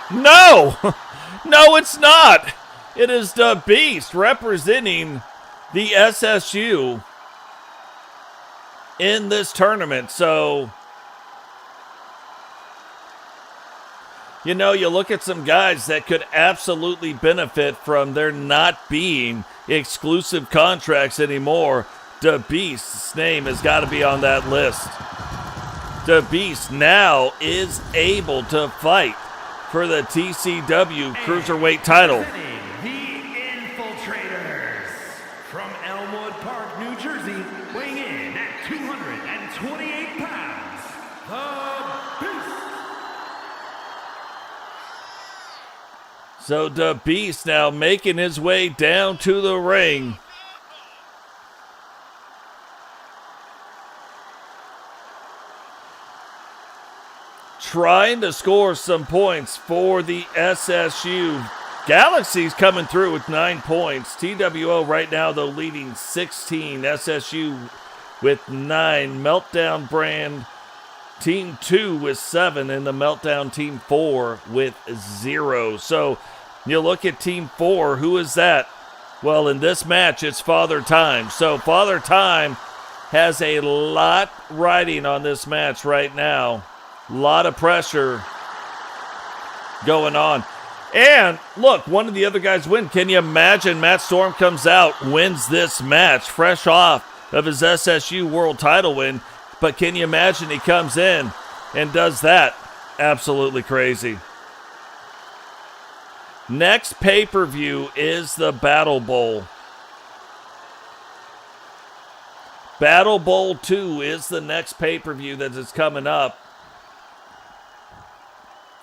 No! No, it's not! It is the Beast representing the SSU in this tournament. So, you know, you look at some guys that could absolutely benefit from there not being exclusive contracts anymore. The Beast's name has got to be on that list. The Beast now is able to fight for the TCW Cruiserweight title. The Infiltrators from Elmwood Park, New Jersey, weighing in at 228 pounds, the Beast. So the Beast now making his way down to the ring. Trying to score some points for the SSU. Galaxy's coming through with 9 points. TWO right now, though, leading 16. SSU with 9. Meltdown brand Team 2 with 7. And the Meltdown Team 4 with 0. So you look at Team 4. Who is that? Well, in this match, it's Father Time. So Father Time has a lot riding on this match right now. A lot of pressure going on. And look, one of the other guys win. Can you imagine Matt Storm comes out, wins this match, fresh off of his SSU world title win. But can you imagine he comes in and does that? Absolutely crazy. Next pay-per-view is the Battle Bowl. Battle Bowl 2 is the next pay-per-view that is coming up.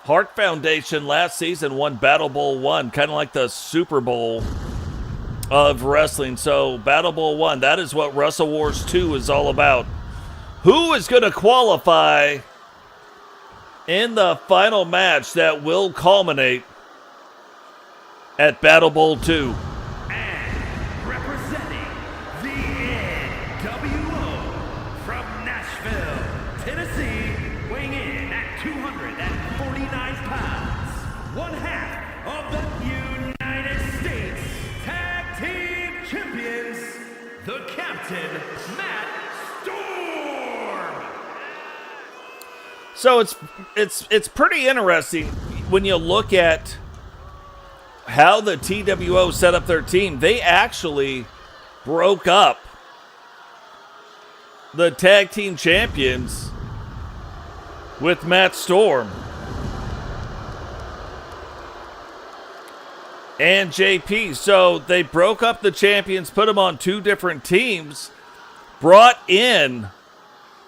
Hart Foundation last season won Battle Bowl 1, kind of like the Super Bowl of wrestling. So Battle Bowl 1, that is what Wrestle Wars 2 is all about. Who is going to qualify in the final match that will culminate at Battle Bowl 2? And representing the NWO from Nashville, Tennessee, weighing in at 249 pounds, one half of the United States Tag Team Champions, the Captain, Matt Storm. So it's pretty interesting when you look at how the TWO set up their team. They actually broke up the tag team champions with Matt Storm and JP. So they broke up the champions, put them on 2 different teams, brought in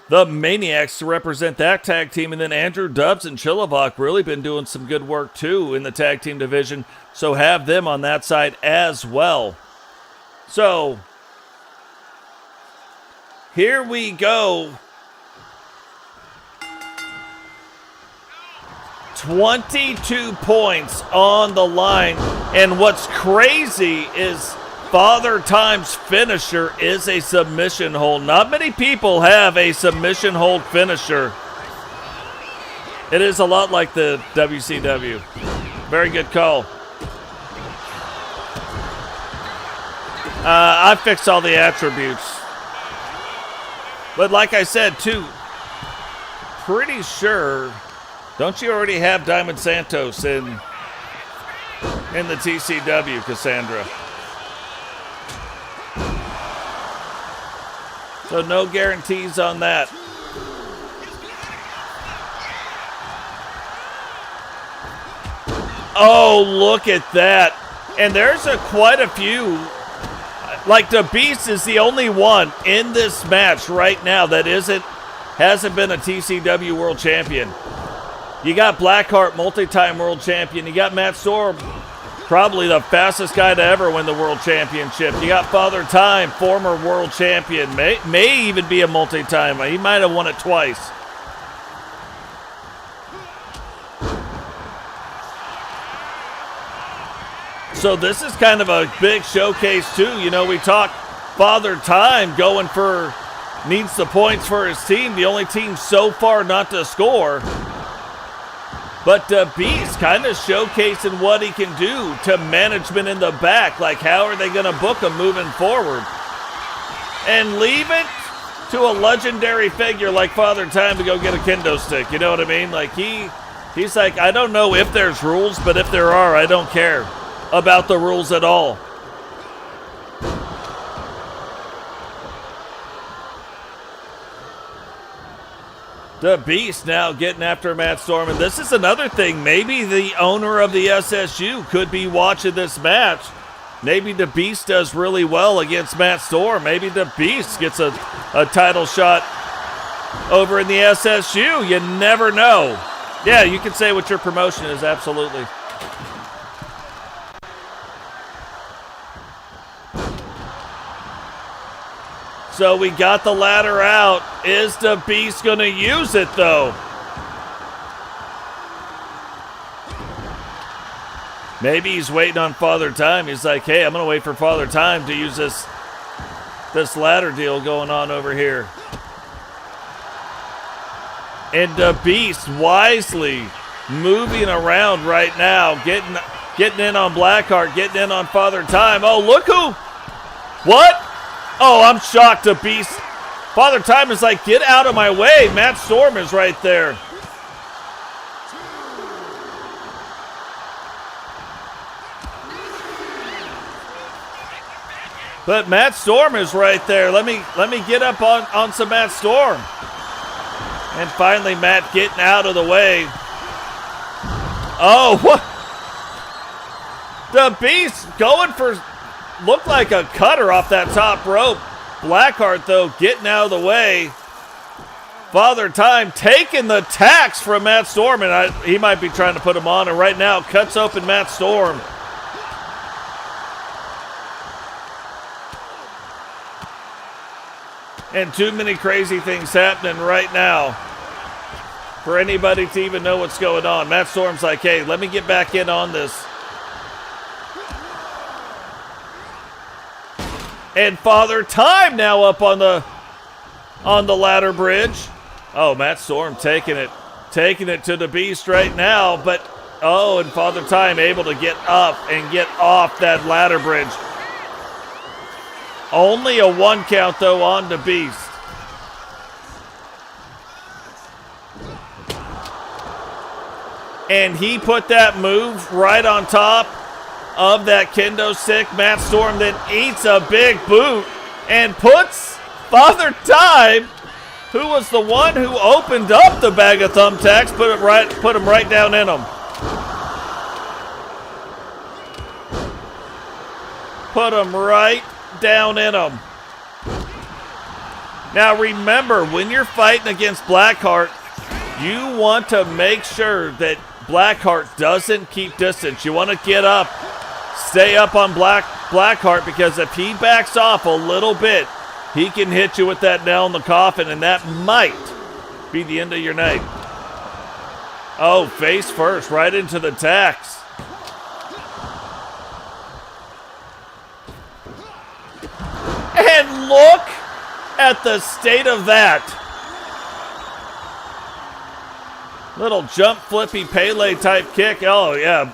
the Maniacs to represent that tag team, and then Andrew Dubbs and Chillivac really been doing some good work too in the tag team division, so have them on that side as well. So here we go. 22 points on the line, and what's crazy is Father Time's finisher is a submission hold. Not many people have a submission hold finisher. It is a lot like the WCW. Very good call. I fixed all the attributes. But like I said, too, pretty sure Don't you already have Diamond Santos in the TCW, Cassandra? So no guarantees on that. Oh, look at that. And there's quite a few. Like, the Beast is the only one in this match right now that hasn't been a TCW World Champion. You got Blackheart, multi-time World Champion. You got Matt Storm, probably the fastest guy to ever win the World Championship. You got Father Time, former World Champion. May even be a multi-time. He might have won it twice. So this is kind of a big showcase too. You know, we talk Father Time needs the points for his team. The only team so far not to score. But Beast kind of showcasing what he can do to management in the back. Like, how are they going to book him moving forward? And leave it to a legendary figure like Father Time to go get a kendo stick. You know what I mean? Like, he's like, I don't know if there's rules, but if there are, I don't care about the rules at all. The Beast now getting after Matt Storm. And this is another thing. Maybe the owner of the SSU could be watching this match. Maybe the Beast does really well against Matt Storm. Maybe the Beast gets a title shot over in the SSU. You never know. Yeah, you can say what your promotion is, absolutely. So we got the ladder out. Is the Beast going to use it, though? Maybe he's waiting on Father Time. He's like, hey, I'm going to wait for Father Time to use this ladder deal going on over here. And the Beast wisely moving around right now, getting in on Blackheart, getting in on Father Time. Oh, look who. What? Oh, I'm shocked. The Beast. Father Time is like, get out of my way. Matt Storm is right there. But Matt Storm is right there. Let me get up on some Matt Storm. And finally, Matt getting out of the way. Oh, what? The Beast going for, looked like a cutter off that top rope. Blackheart, though, getting out of the way. Father Time taking the tax from Matt Storm, and he might be trying to put him on, and right now cuts open Matt Storm. And too many crazy things happening right now for anybody to even know what's going on. Matt Storm's like, hey, let me get back in on this. And Father Time now up on the ladder bridge. Oh, Matt Storm taking it to the Beast right now. But, oh, and Father Time able to get up and get off that ladder bridge. Only a 1 count, though, on the Beast. And he put that move right on top of that kendo stick. Matt Storm then eats a big boot and puts Father Time, who was the one who opened up the bag of thumbtacks, put him right down in them. Put him right down in them. Now remember, when you're fighting against Blackheart, you want to make sure that Blackheart doesn't keep distance. You want to get up, stay up on Blackheart, because if he backs off a little bit, he can hit you with that nail in the coffin, and that might be the end of your night. Oh, face first, right into the tax. And look at the state of that. Little jump flippy Pele type kick. Oh, yeah.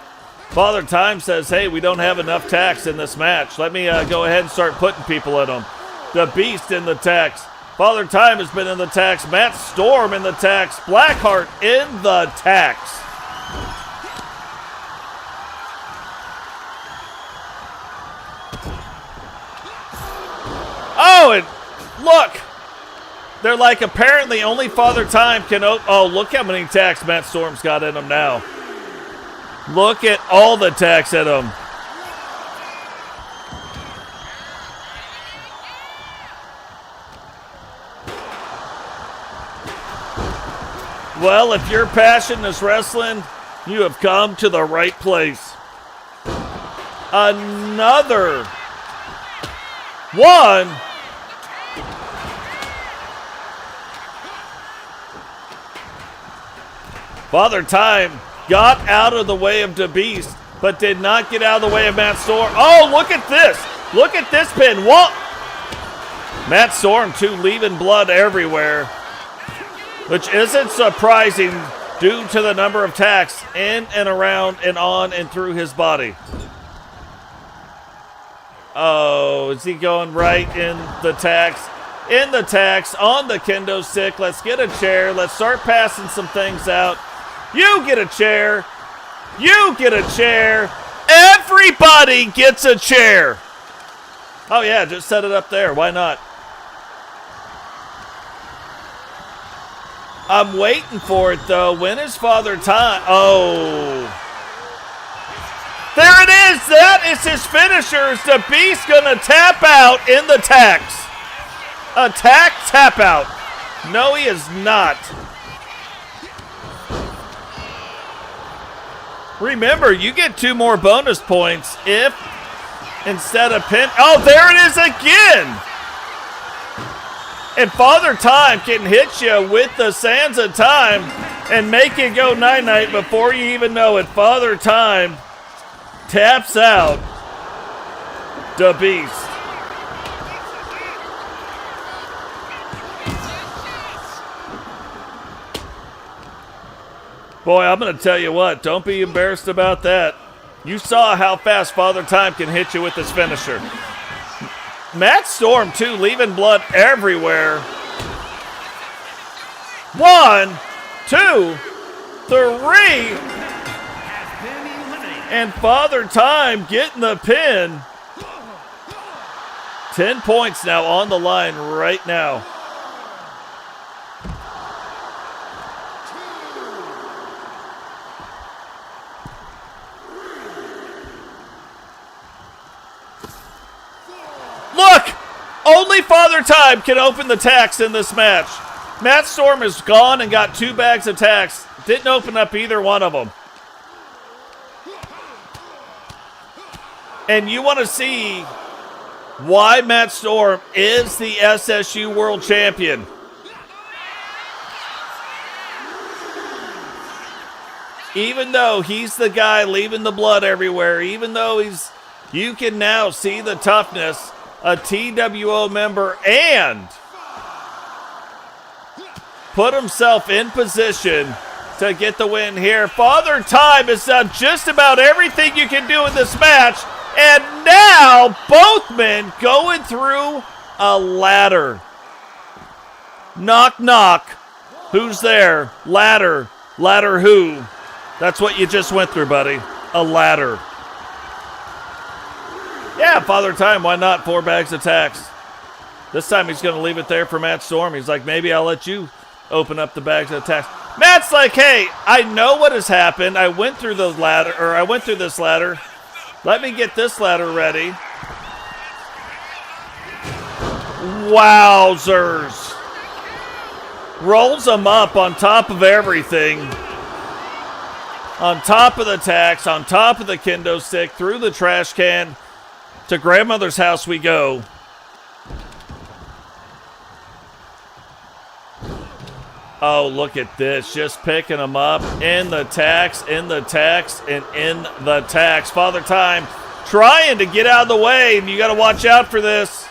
Father Time says, hey, we don't have enough tax in this match. Let me go ahead and start putting people in them. The Beast in the tax. Father Time has been in the tax. Matt Storm in the tax. Blackheart in the tax. Oh, and look. They're like, apparently only Father Time can oh, look how many attacks Matt Storm's got in him now. Look at all the attacks in him. Well, if your passion is wrestling, you have come to the right place. Another one. Father Time got out of the way of the Beast, but did not get out of the way of Matt Storm. Oh, look at this. Look at this pin. What? Matt Storm, too, leaving blood everywhere, which isn't surprising due to the number of attacks in and around and on and through his body. Oh, is he going right in the tax? In the tax, on the kendo stick. Let's get a chair. Let's start passing some things out. You get a chair. You get a chair. Everybody gets a chair. Oh, yeah, just set it up there. Why not? I'm waiting for it, though. When is Father Time? Oh. There it is. That is his finisher. Is the Beast going to tap out in the tax? Attack, tap out. No, he is not. Remember, you get 2 more bonus points if instead of pin. Oh, there it is again. And Father Time can hit you with the Sands of Time and make it go night-night before you even know it. Father Time taps out the Beast. Boy, I'm going to tell you what, don't be embarrassed about that. You saw how fast Father Time can hit you with his finisher. Matt Storm, too, leaving blood everywhere. 1, 2, 3. And Father Time getting the pin. 10 points now on the line right now. Look! Only Father Time can open the tax in this match. Matt Storm is gone and got 2 bags of tax. Didn't open up either one of them. And you want to see why Matt Storm is the SSU World Champion. Even though he's the guy leaving the blood everywhere, even though you can now see the toughness, a TWO member, and put himself in position to get the win here. Father Time has done just about everything you can do in this match, and now both men going through a ladder. Knock, knock. Who's there? Ladder. Ladder who? That's what you just went through, buddy. A ladder. Yeah, Father Time, why not? 4 bags of tax. This time he's going to leave it there for Matt Storm. He's like, maybe I'll let you open up the bags of tax. Matt's like, hey, I know what has happened. I went through this ladder. Let me get this ladder ready. Wowzers. Rolls them up on top of everything. On top of the tax, on top of the kendo stick, through the trash can. To grandmother's house we go. Oh, look at this. Just picking them up. In the tax, in the tax, and in the tax. Father Time trying to get out of the way, and you got to watch out for this.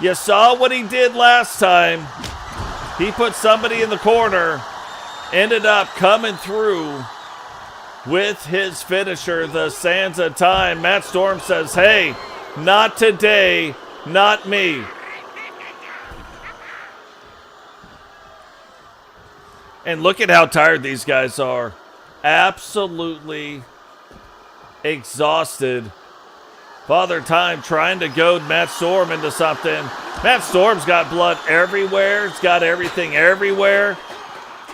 You saw what he did last time. He put somebody in the corner. Ended up coming through with his finisher, the Sands of Time. Matt Storm says, hey, not today, not me. And look at how tired these guys are. Absolutely exhausted. Father Time trying to goad Matt Storm into something. Matt Storm's got blood everywhere. It's got everything everywhere.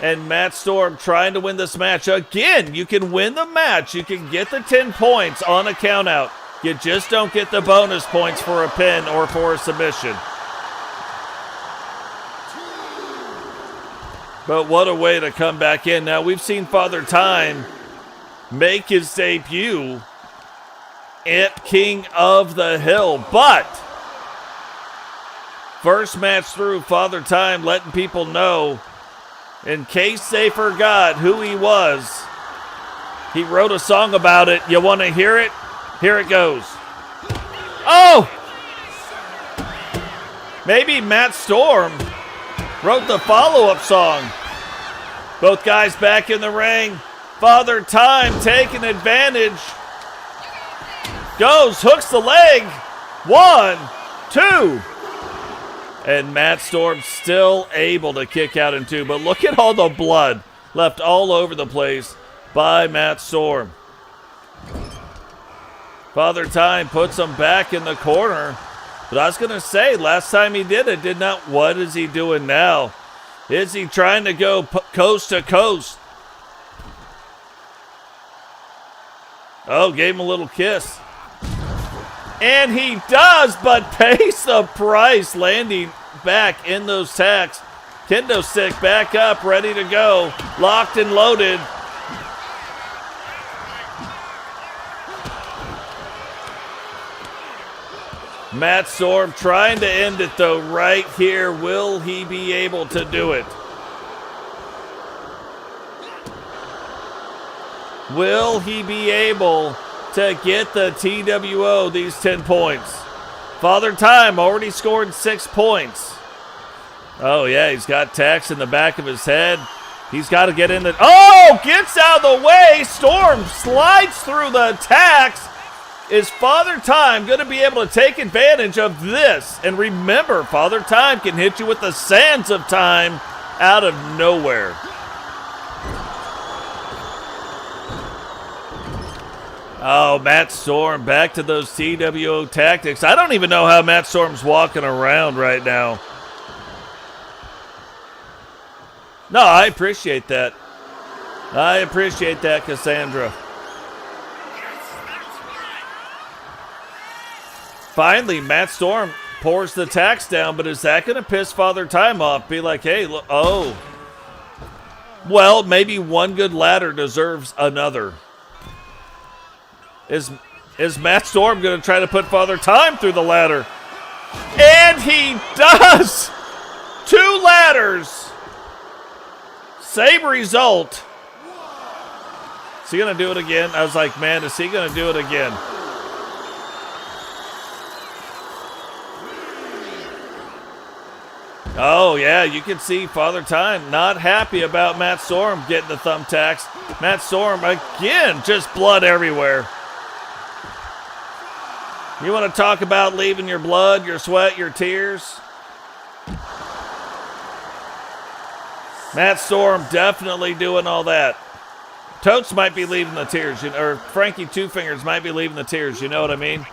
And Matt Storm trying to win this match. Again, you can win the match. You can get the 10 points on a countout. You just don't get the bonus points for a pin or for a submission. But what a way to come back in. Now, we've seen Father Time make his debut at King of the Hill. But first match through, Father Time letting people know, in case they forgot who he was, he wrote a song about it. You want to hear it? Here it goes. Oh! Maybe Matt Storm wrote the follow-up song. Both guys back in the ring. Father Time taking advantage. Goes, hooks the leg. 1, 2. And Matt Storm still able to kick out in 2. But look at all the blood left all over the place by Matt Storm. Father Time puts him back in the corner. But I was going to say, last time he did it, did not. What is he doing now? Is he trying to go coast to coast? Oh, gave him a little kiss. And he does, but pays the price, landing back in those tacks. Kendo stick back up, ready to go. Locked and loaded. Matt Storm trying to end it, though, right here. Will he be able to do it? Will he be able to get the TWO, these 10 points? Father Time already scored 6 points. Oh, yeah, he's got tacks in the back of his head. He's got to get in the... Oh, gets out of the way. Storm slides through the tacks. Is Father Time going to be able to take advantage of this? And remember, Father Time can hit you with the sands of time out of nowhere. Oh, Matt Storm back to those TWO tactics. I don't even know how Matt Storm's walking around right now. No, I appreciate that. I appreciate that, Cassandra. Finally, Matt Storm pours the tacks down, but is that going to piss Father Time off? Be like, hey, look, oh. Well, maybe one good ladder deserves another. Is Matt Storm going to try to put Father Time through the ladder? And he does! 2 ladders! Same result. Is he going to do it again? I was like, man, is he going to do it again? Oh, yeah, you can see Father Time not happy about Matt Storm getting the thumbtacks. Matt Storm, again, just blood everywhere. You want to talk about leaving your blood, your sweat, your tears? Matt Storm definitely doing all that. Totes might be leaving the tears, or Frankie Two Fingers might be leaving the tears, you know what I mean?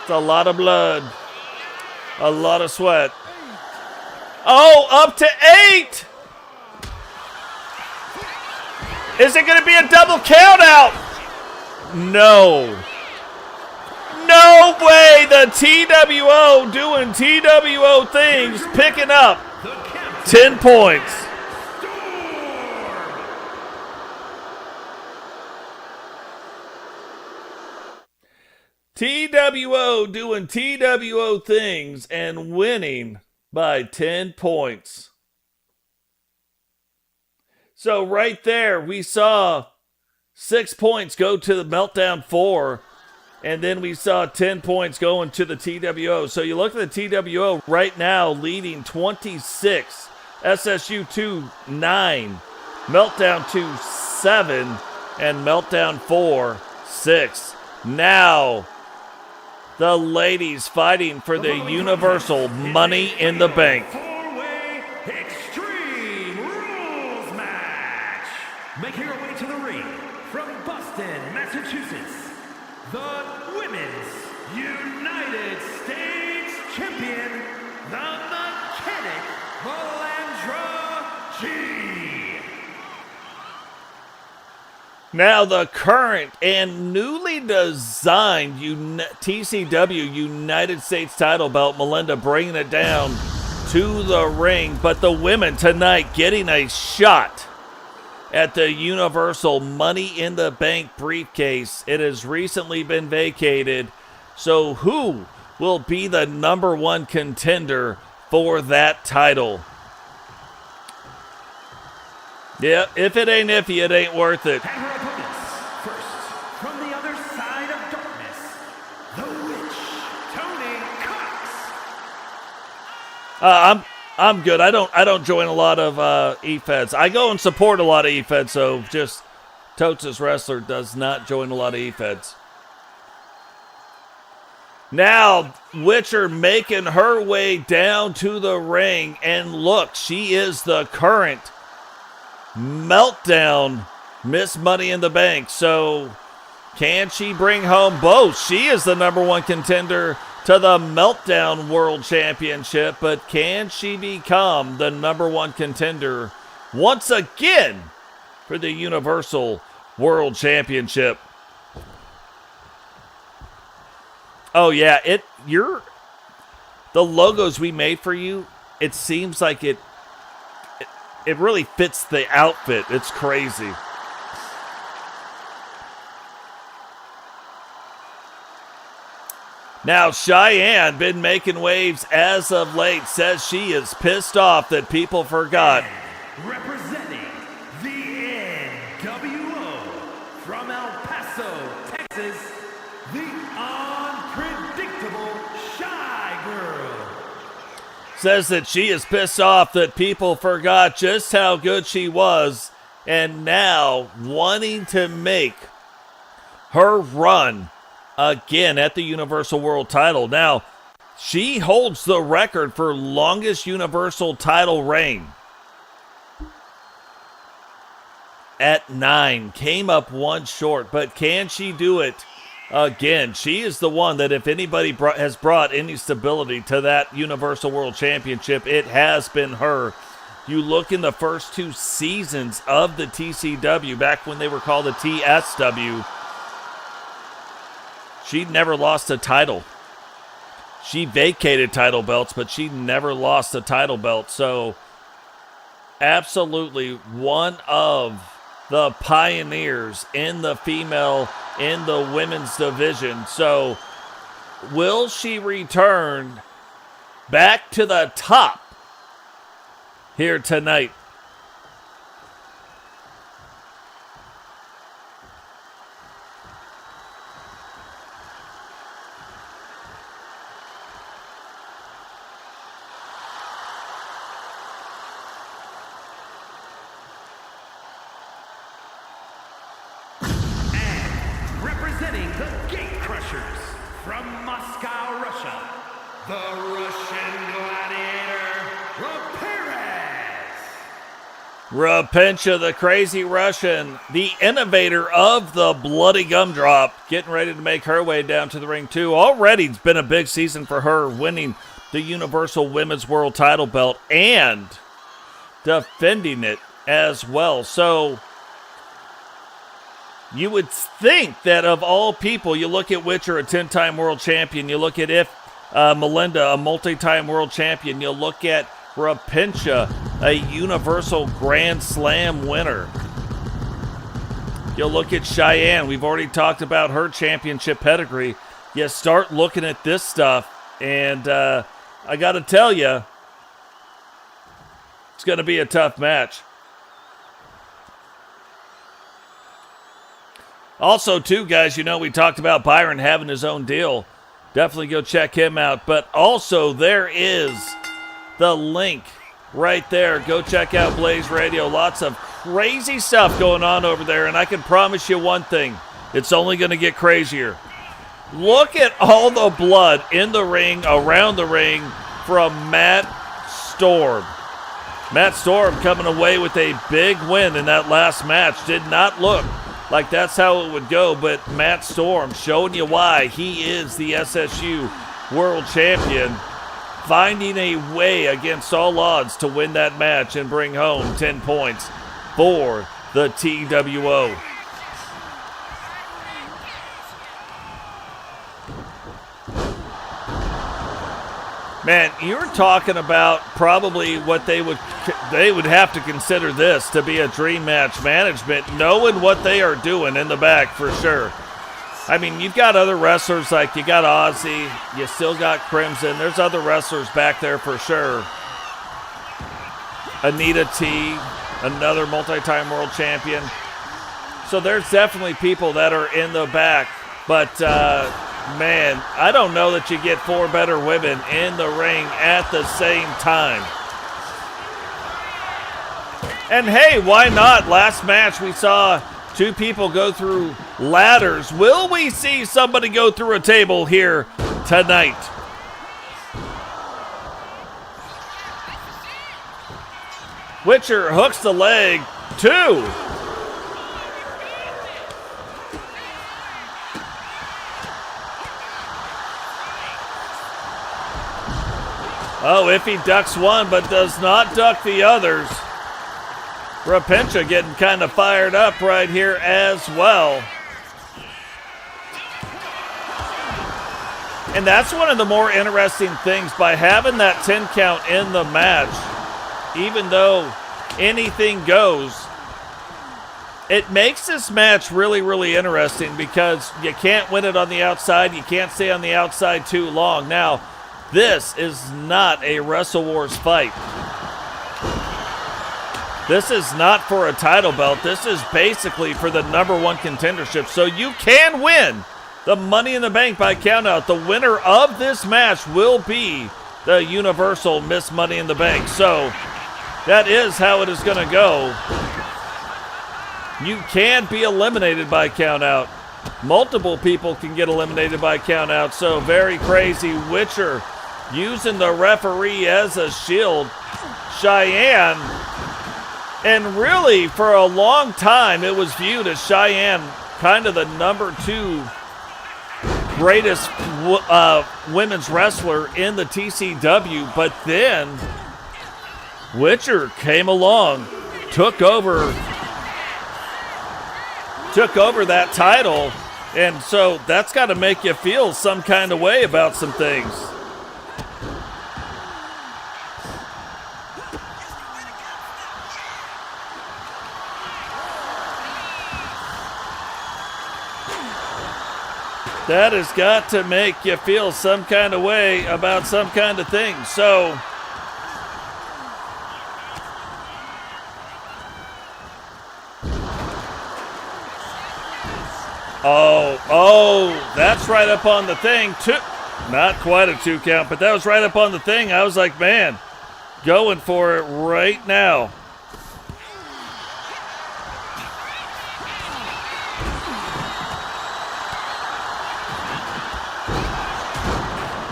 It's a lot of blood. A lot of sweat. Oh, up to 8! Is it going to be a double count out? No. No way! The TWO doing TWO things, picking up 10 points. TWO doing TWO things and winning by 10 points. So right there, we saw 6 points go to the Meltdown 4, and then we saw 10 points going to the TWO. So you look at the TWO right now leading 26, SSU 2, 9, Meltdown 2, 7, and Meltdown 4, 6. Now, the ladies fighting for the universal Money in the Bank. Four-way Extreme Making her way to the ring from Boston, Massachusetts, the Women's United States Champion, the Mechanic, Melandra G. Now the current and newly designed TCW United States title belt, Melinda bringing it down to the ring. But the women tonight getting a shot at the Universal Money in the Bank briefcase. It has recently been vacated. So who will be the number one contender for that title? Yeah, if it ain't iffy, it ain't worth it. And her opponents, first, from the other side of darkness, the witch, Tony Cox. I'm good. I don't join a lot of E-Feds. I go and support a lot of E-Feds, so just Totes' Wrestler does not join a lot of E-Feds. Now, Witcher making her way down to the ring, and look, she is the current Meltdown Miss Money in the Bank. So can she bring home both? She is the number one contender to the Meltdown World Championship, but can she become the number one contender once again for the Universal World Championship? Oh yeah, the logos we made for you, it seems like it really fits the outfit. It's crazy. Now, Cheyenne been making waves as of late, says she is pissed off that people forgot. Representing the NWO from El Paso, Texas, the unpredictable Shy Girl. Says that she is pissed off that people forgot just how good she was, and now wanting to make her run again at the Universal World title. Now, she holds the record for longest Universal title reign at 9. Came up one short, but can she do it again? She is the one that if anybody has brought any stability to that Universal World Championship, it has been her. You look in the first 2 seasons of the TCW, back when they were called the TSW, she never lost a title. She vacated title belts, but she never lost a title belt. So, absolutely one of the pioneers in the in the women's division. So, will she return back to the top here tonight? Representing the Gate Crushers from Moscow, Russia, the Russian Gladiator, Rapencha, the crazy Russian, the innovator of the bloody gumdrop, getting ready to make her way down to the ring too. Already it's been a big season for her, winning the Universal Women's World title belt and defending it as well. So you would think that of all people, you look at Witcher, a 10-time world champion, you look at Melinda, a multi-time world champion, you look at Rapencha, a Universal Grand Slam winner. You look at Cheyenne, we've already talked about her championship pedigree. You start looking at this stuff, and I got to tell you, it's going to be a tough match. Also, too, guys, you know, we talked about Byron having his own deal. Definitely go check him out. But also, there is the link right there. Go check out Blaze Radio. Lots of crazy stuff going on over there. And I can promise you one thing. It's only going to get crazier. Look at all the blood in the ring, around the ring, from Matt Storm. Matt Storm coming away with a big win in that last match. Did not look like that's how it would go, but Matt Storm showing you why he is the SSU World Champion, finding a way against all odds to win that match and bring home 10 points for the TWO. Man, you're talking about probably what they would have to consider this to be a dream match management, knowing what they are doing in the back for sure. I mean, you've got other wrestlers, like you got Ozzy, you still got Crimson. There's other wrestlers back there for sure. Anita T, another multi-time world champion. So there's definitely people that are in the back, but man, I don't know that you get 4 better women in the ring at the same time. And hey, why not? Last match we saw 2 people go through ladders. Will we see somebody go through a table here tonight? Witcher hooks the leg. 2. Oh, if he ducks one but does not duck the others. Rapincha getting kind of fired up right here as well. And that's one of the more interesting things by having that 10 count in the match. Even though anything goes, it makes this match really, really interesting because you can't win it on the outside. You can't stay on the outside too long. Now, this is not a Wrestle Wars fight. This is not for a title belt. This is basically for the #1 contendership. So you can win the Money in the Bank by countout. The winner of this match will be the Universal Miss Money in the Bank. So that is how it is going to go. You can be eliminated by countout. Multiple people can get eliminated by countout. So very crazy. Witcher using the referee as a shield. Cheyenne. And really, for a long time, it was viewed as Cheyenne kind of the #2 greatest women's wrestler in the TCW. But then, Witcher came along, took over that title. And so that's got to make you feel some kind of way about some things. That has got to make you feel some kind of way about some kind of thing. So, that's right up on the thing. Not quite a 2 count, but that was right up on the thing. I was like, man, going for it right now.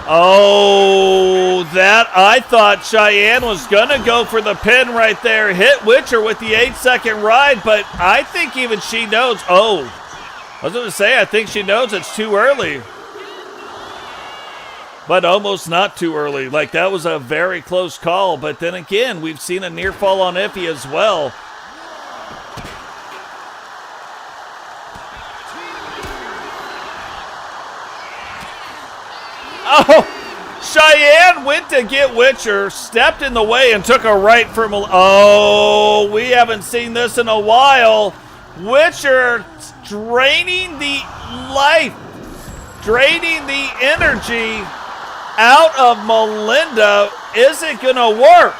Oh, that I thought Cheyenne was going to go for the pin right there. Hit Witcher with the 8-second ride, but I think even she knows. Oh, I was going to say, I think she knows it's too early. But almost not too early. Like, that was a very close call. But then again, we've seen a near fall on Iffy as well. Oh, Cheyenne went to get Witcher, stepped in the way, and took a right from... Oh, we haven't seen this in a while. Witcher draining the life, draining the energy out of Melinda. Is it going to work?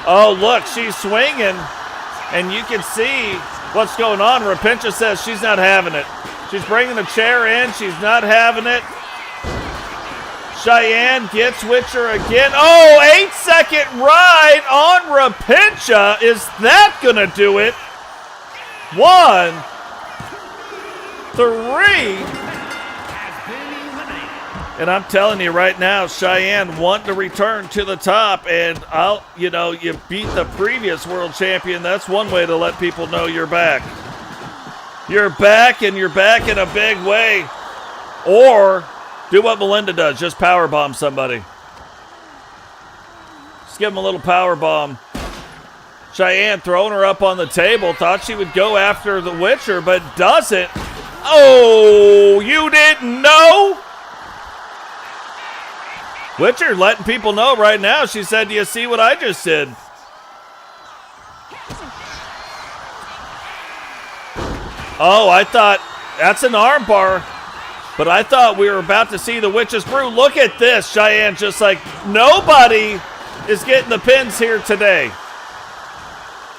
Oh, look, she's swinging, and you can see what's going on. Rapincha says she's not having it. She's bringing the chair in. She's not having it. Cheyenne gets Witcher again. Oh, 8-second ride on Rapincha. Is that going to do it? 1, 3. And I'm telling you right now, Cheyenne want to return to the top, and you beat the previous world champion. That's one way to let people know you're back. You're back, and you're back in a big way. Or do what Melinda does, just powerbomb somebody. Just give them a little powerbomb. Cheyenne throwing her up on the table, thought she would go after the Witcher, but doesn't. Oh, you didn't know? Witcher letting people know right now. She said, do you see what I just did? Oh, I thought that's an arm bar. But I thought we were about to see the Witch's Brew. Look at this. Cheyenne just like, nobody is getting the pins here today.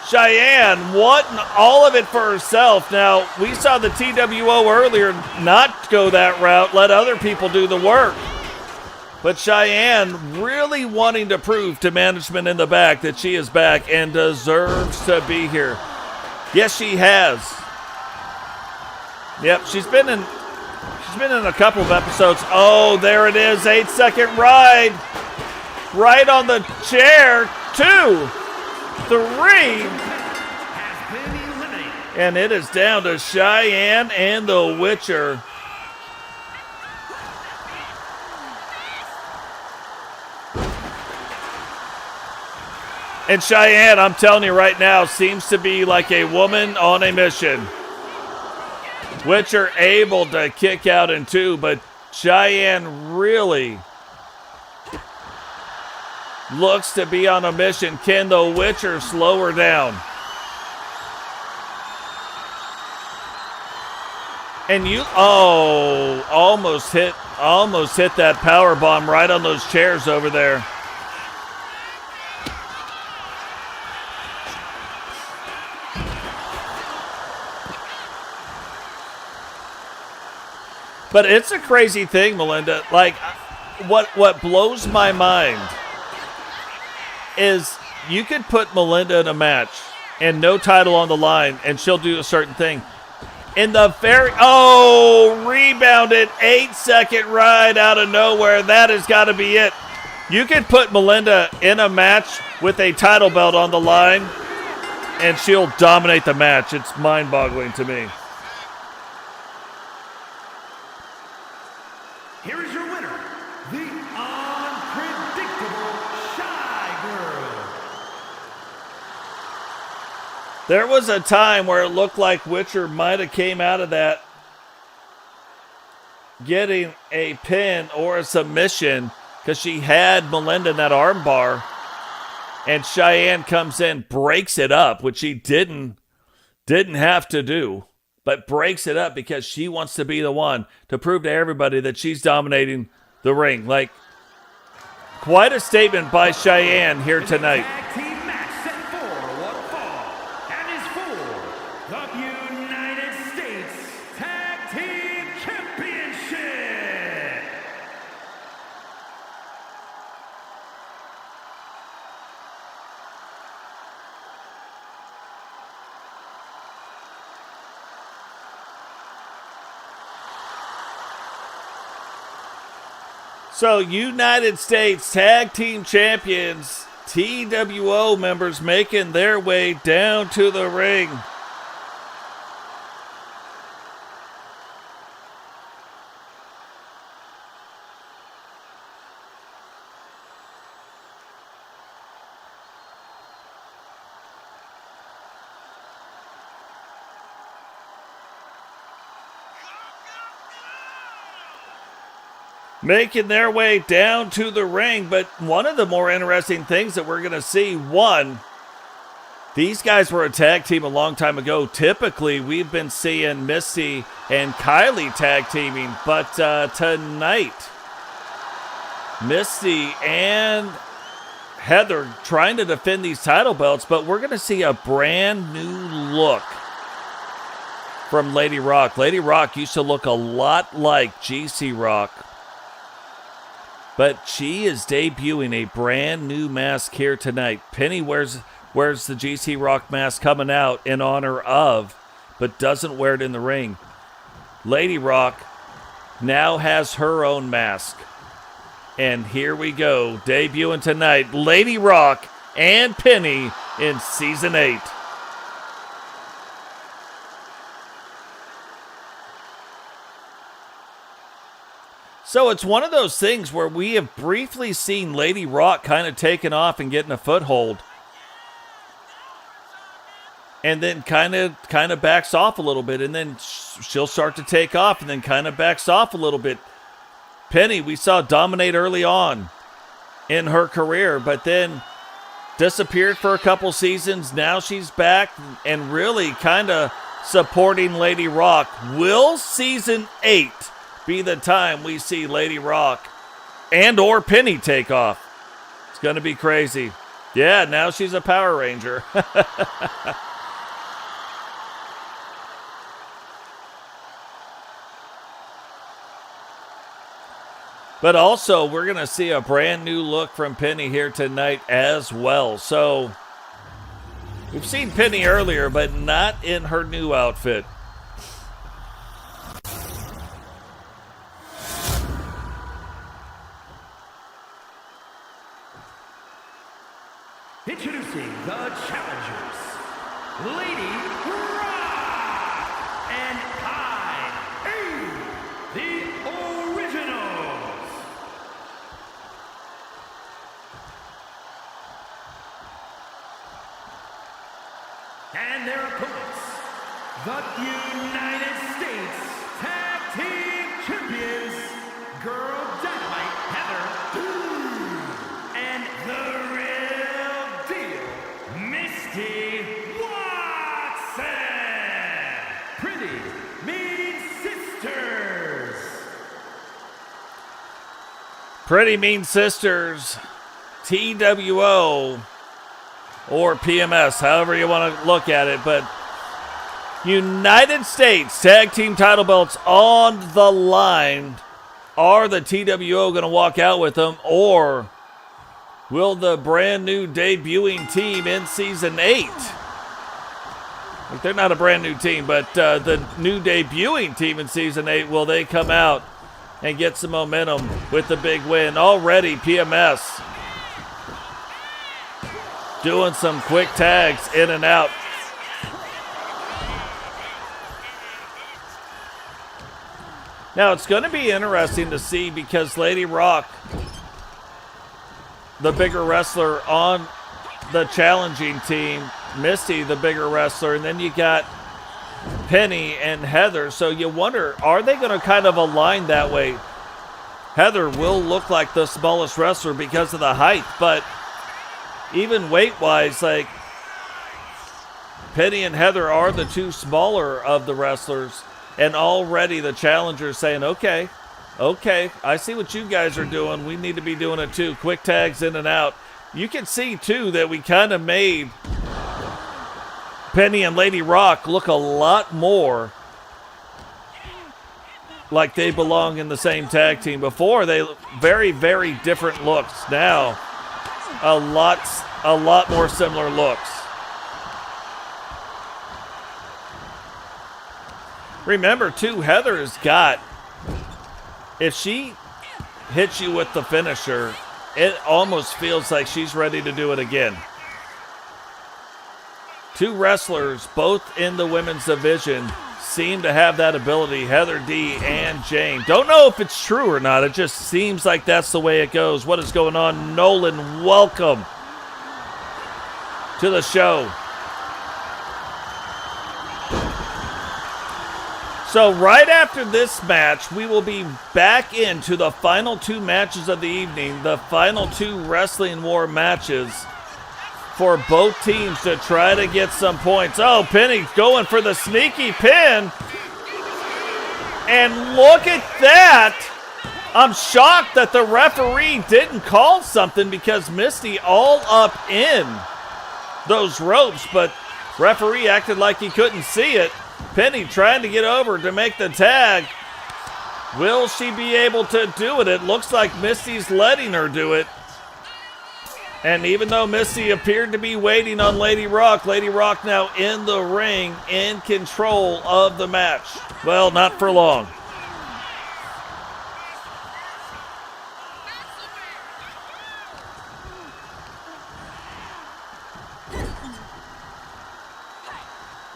Cheyenne wanting all of it for herself. Now, we saw the TWO earlier not go that route, let other people do the work. But Cheyenne really wanting to prove to management in the back that she is back and deserves to be here. Yes, she has. Yep, she's been in a couple of episodes. Oh, there it is, 8-second ride. Right on the chair, 2, 3. And it is down to Cheyenne and the Witcher. And Cheyenne, I'm telling you right now, seems to be like a woman on a mission. Witcher able to kick out in 2, but Cheyenne really looks to be on a mission. Can the Witcher slow her down? And almost hit that power bomb right on those chairs over there. But it's a crazy thing, Melinda. Like, what blows my mind is you could put Melinda in a match and no title on the line, and she'll do a certain thing. In the rebounded 8-second ride out of nowhere. That has got to be it. You could put Melinda in a match with a title belt on the line, and she'll dominate the match. It's mind-boggling to me. Here is your winner, the unpredictable Shy Girl. There was a time where it looked like Witcher might have came out of that getting a pin or a submission because she had Melinda in that arm bar, and Cheyenne comes in, breaks it up, which she didn't have to do. But breaks it up because she wants to be the one to prove to everybody that she's dominating the ring. Like, quite a statement by Cheyenne here tonight. Tag team match set for one fall, and is for the United States Tag Team Championship. So, United States Tag Team Champions, TWO members making their way down to the ring. Making their way down to the ring. But one of the more interesting things that we're going to see, these guys were a tag team a long time ago. Typically, we've been seeing Misty and Kylie tag teaming. But tonight, Misty and Heather trying to defend these title belts. But we're going to see a brand new look from Lady Rock. Lady Rock used to look a lot like GC Rock. But she is debuting a brand new mask here tonight. Penny wears the GC Rock mask coming out in honor of, but doesn't wear it in the ring. Lady Rock now has her own mask. And here we go, debuting tonight, Lady Rock and Penny in Season 8. So it's one of those things where we have briefly seen Lady Rock kind of taking off and getting a foothold. And then kind of backs off a little bit, and then she'll start to take off and then kind of backs off a little bit. Penny, we saw dominate early on in her career, but then disappeared for a couple seasons. Now she's back and really kind of supporting Lady Rock. Will Season 8 be the time we see Lady Rock and or Penny take off? It's going to be crazy. Yeah, now she's a Power Ranger. But also, we're going to see a brand new look from Penny here tonight as well. So, we've seen Penny earlier, but not in her new outfit. Introducing the challengers, Lady Rock and the Originals. And their opponents, the United States Tag Team Champions, Girl Dynamite Heather and the Real Deal, Misty Watson. Pretty Mean Sisters. Pretty Mean Sisters, TWO, or PMS, however you want to look at it, but United States Tag Team title belts on the line. Are the TWO going to walk out with them, or will the brand new debuting team in Season 8, like they're not a brand new team, but the new debuting team in Season 8, will they come out and get some momentum with the big win? Already PMS doing some quick tags in and out. Now, it's going to be interesting to see because Lady Rock, the bigger wrestler on the challenging team, Misty, the bigger wrestler, and then you got Penny and Heather. So you wonder, are they going to kind of align that way? Heather will look like the smallest wrestler because of the height, but even weight-wise, like, Penny and Heather are the two smaller of the wrestlers, and already the challengers saying, okay, I see what you guys are doing. We need to be doing it too. Quick tags in and out. You can see, too, that we kind of made Penny and Lady Rock look a lot more like they belong in the same tag team. Before, they very, very different looks. Now, a lot more similar looks. Remember, too, Heather's got, if she hits you with the finisher, it almost feels like she's ready to do it again. Two wrestlers, both in the women's division, seem to have that ability, Heather D and Jane. Don't know if it's true or not. It just seems like that's the way it goes. What is going on? Nolan, welcome to the show. So right after this match, we will be back into the final two matches of the evening, the final two Wrestling War matches for both teams to try to get some points. Oh, Penny going for the sneaky pin. And look at that. I'm shocked that the referee didn't call something because Misty all up in those ropes, but referee acted like he couldn't see it. Penny trying to get over to make the tag. Will she be able to do it? It looks like Misty's letting her do it. And even though Misty appeared to be waiting on Lady Rock now in the ring, in control of the match. Well, not for long.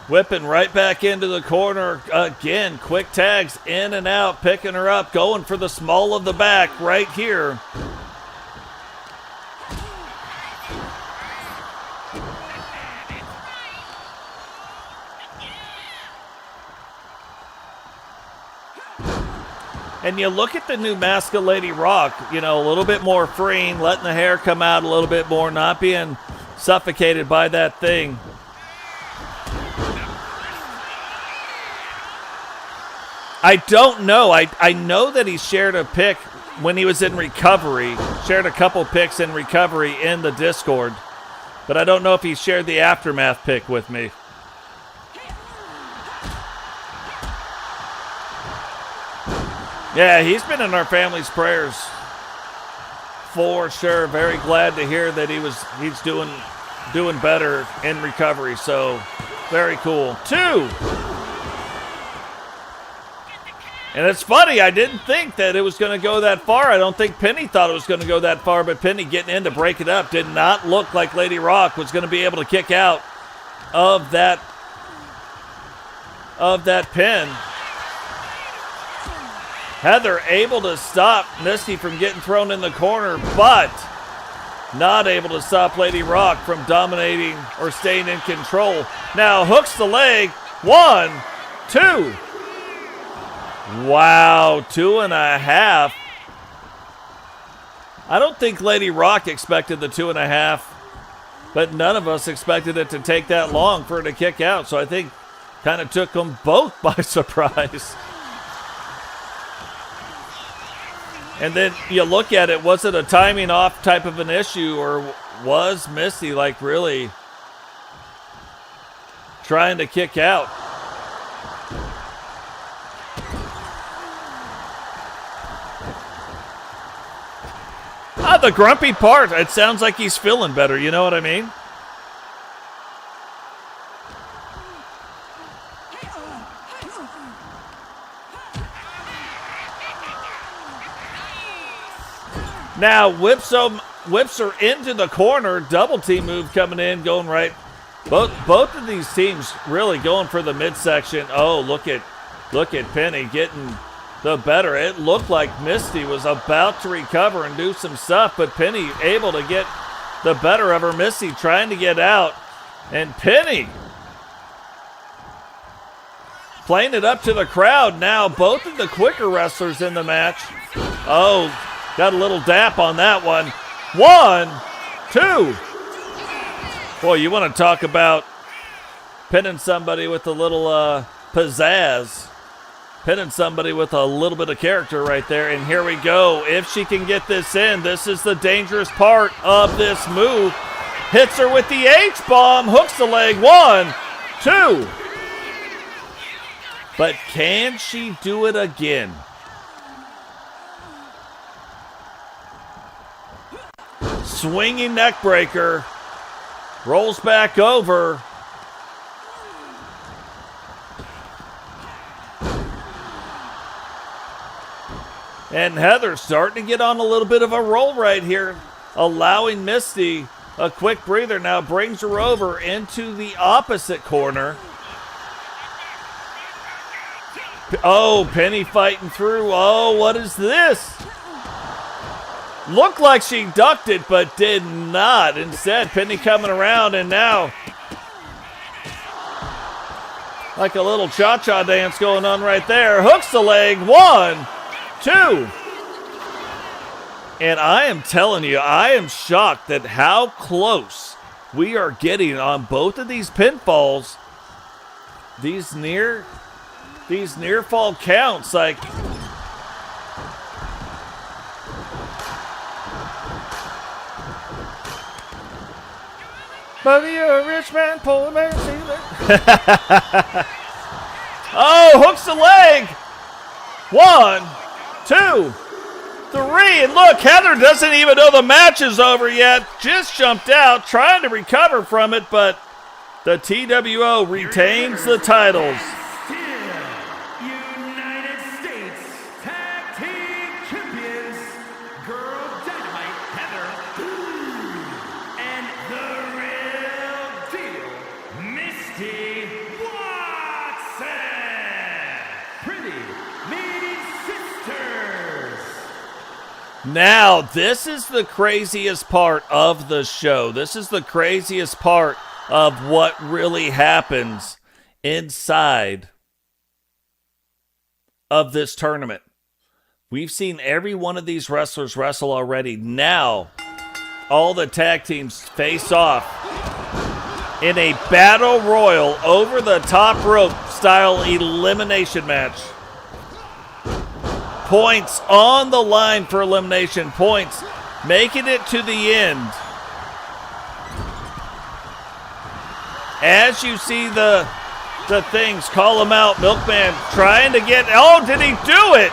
Whipping right back into the corner. Again, quick tags in and out, picking her up, going for the small of the back right here. And you look at the new mask of Lady Rock, you know, a little bit more freeing, letting the hair come out a little bit more, not being suffocated by that thing. I don't know. I know that he shared a pic when he was in recovery, shared a couple pics in recovery in the Discord, but I don't know if he shared the aftermath pic with me. Yeah, he's been in our family's prayers for sure. Very glad to hear that he's doing better in recovery. So very cool. 2. And it's funny, I didn't think that it was going to go that far. I don't think Penny thought it was going to go that far, but Penny getting in to break it up did not look like Lady Rock was going to be able to kick out of that pin. Heather able to stop Misty from getting thrown in the corner, but not able to stop Lady Rock from dominating or staying in control. Now hooks the leg. 1, 2. Wow, 2.5. I don't think Lady Rock expected the 2.5, but none of us expected it to take that long for her to kick out. So I think kind of took them both by surprise. And then you look at it, was it a timing off type of an issue, or was Misty like really trying to kick out? The grumpy part, it sounds like he's feeling better, you know what I mean? Now whips her into the corner. Double team move coming in, going right. Both of these teams really going for the midsection. Oh, look at Penny getting the better. It looked like Misty was about to recover and do some stuff, but Penny able to get the better of her. Misty trying to get out, and Penny playing it up to the crowd. Now both of the quicker wrestlers in the match. Oh, got a little dap on that one. 1, 2. Boy, you want to talk about pinning somebody with a little pizzazz. Pinning somebody with a little bit of character right there. And here we go. If she can get this in, this is the dangerous part of this move. Hits her with the H-bomb. Hooks the leg. 1, 2. But can she do it again? Swinging neck breaker. Rolls back over. And Heather starting to get on a little bit of a roll right here, allowing Misty a quick breather. Now brings her over into the opposite corner. Oh, Penny fighting through. Oh, what is this? Looked like she ducked it, but did not. Instead, Penny coming around, and now like a little cha-cha dance going on right there. Hooks the leg. 1, 2. And I am telling you, I am shocked at how close we are getting on both of these pinfalls. These near fall counts, like buddy, you're a rich man, poor man, see that? Oh, hooks the leg. 1, 2, 3. And look, Heather doesn't even know the match is over yet. Just jumped out, trying to recover from it, but the TWO retains the titles. United States Tag Team Champions, Girl Dynamite Heather, and the real deal, Misty Wyatt. Now, this is the craziest part of the show. This is the craziest part of what really happens inside of this tournament. We've seen every one of these wrestlers wrestle already. Now, all the tag teams face off in a battle royal over the top rope style elimination match. Points on the line for elimination. Points making it to the end. As you see the things, call them out. Milkman trying to get, oh, did he do it?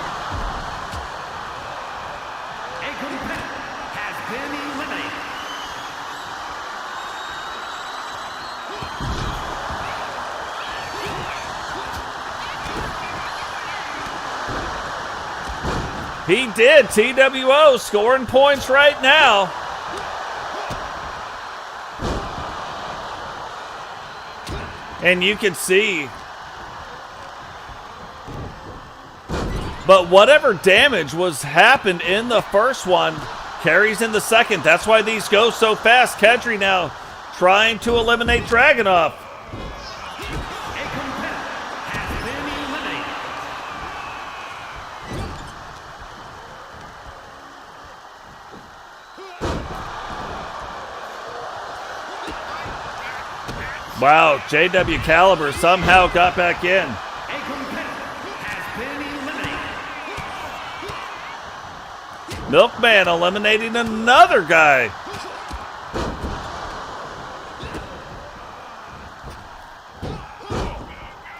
A competitor has been eliminated. He did. TWO scoring points right now. And you can see. But whatever damage was happened in the first one carries in the second. That's why these go so fast. Kedri now trying to eliminate Dragunov. A competitor has been eliminated. Wow, JW Caliber somehow got back in. A competitor has been eliminated. Milkman eliminating another guy.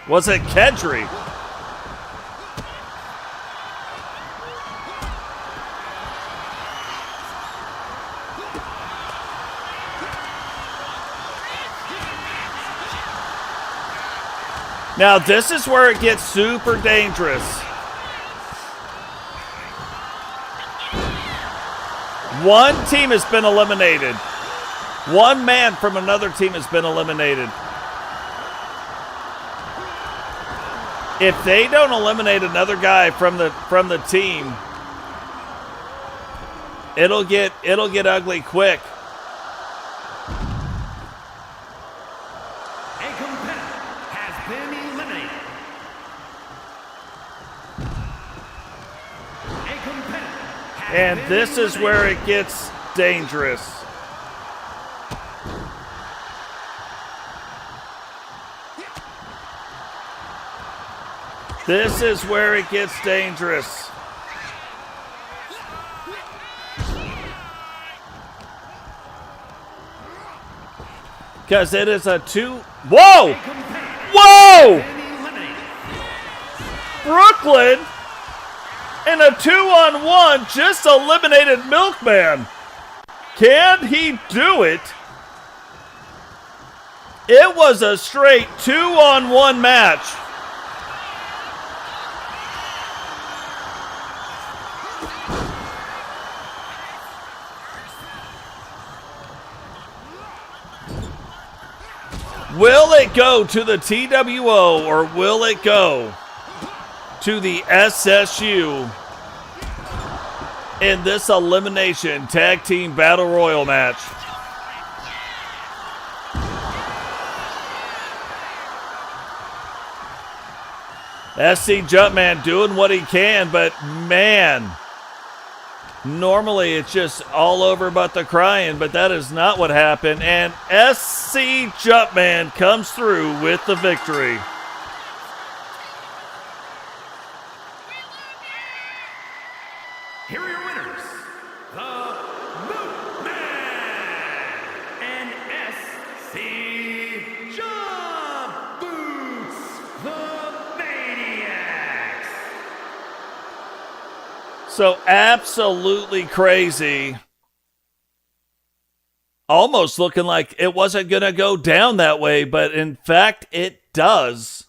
Was it Kedri? Now this is where it gets super dangerous. One team has been eliminated. One man from another team has been eliminated. If they don't eliminate another guy from the team, it'll get ugly quick. A competitor has been eliminated. A competitor has And been this is eliminated. where it gets dangerous. This is where it gets dangerous. Because it is a two. Whoa! Whoa! Brooklyn in a 2-on-1 just eliminated Milkman. Can he do it? It was a straight 2-on-1 match. Will it go to the TWO or will it go to the SSU in this elimination tag team battle royal match? SC Jumpman doing what he can, but man, normally it's just all over but the crying, but that is not what happened. And SC Jumpman comes through with the victory. Here are your winners, the Milkman and SC Jump Boots, the Maniacs. So absolutely crazy. Almost looking like it wasn't going to go down that way, but in fact it does.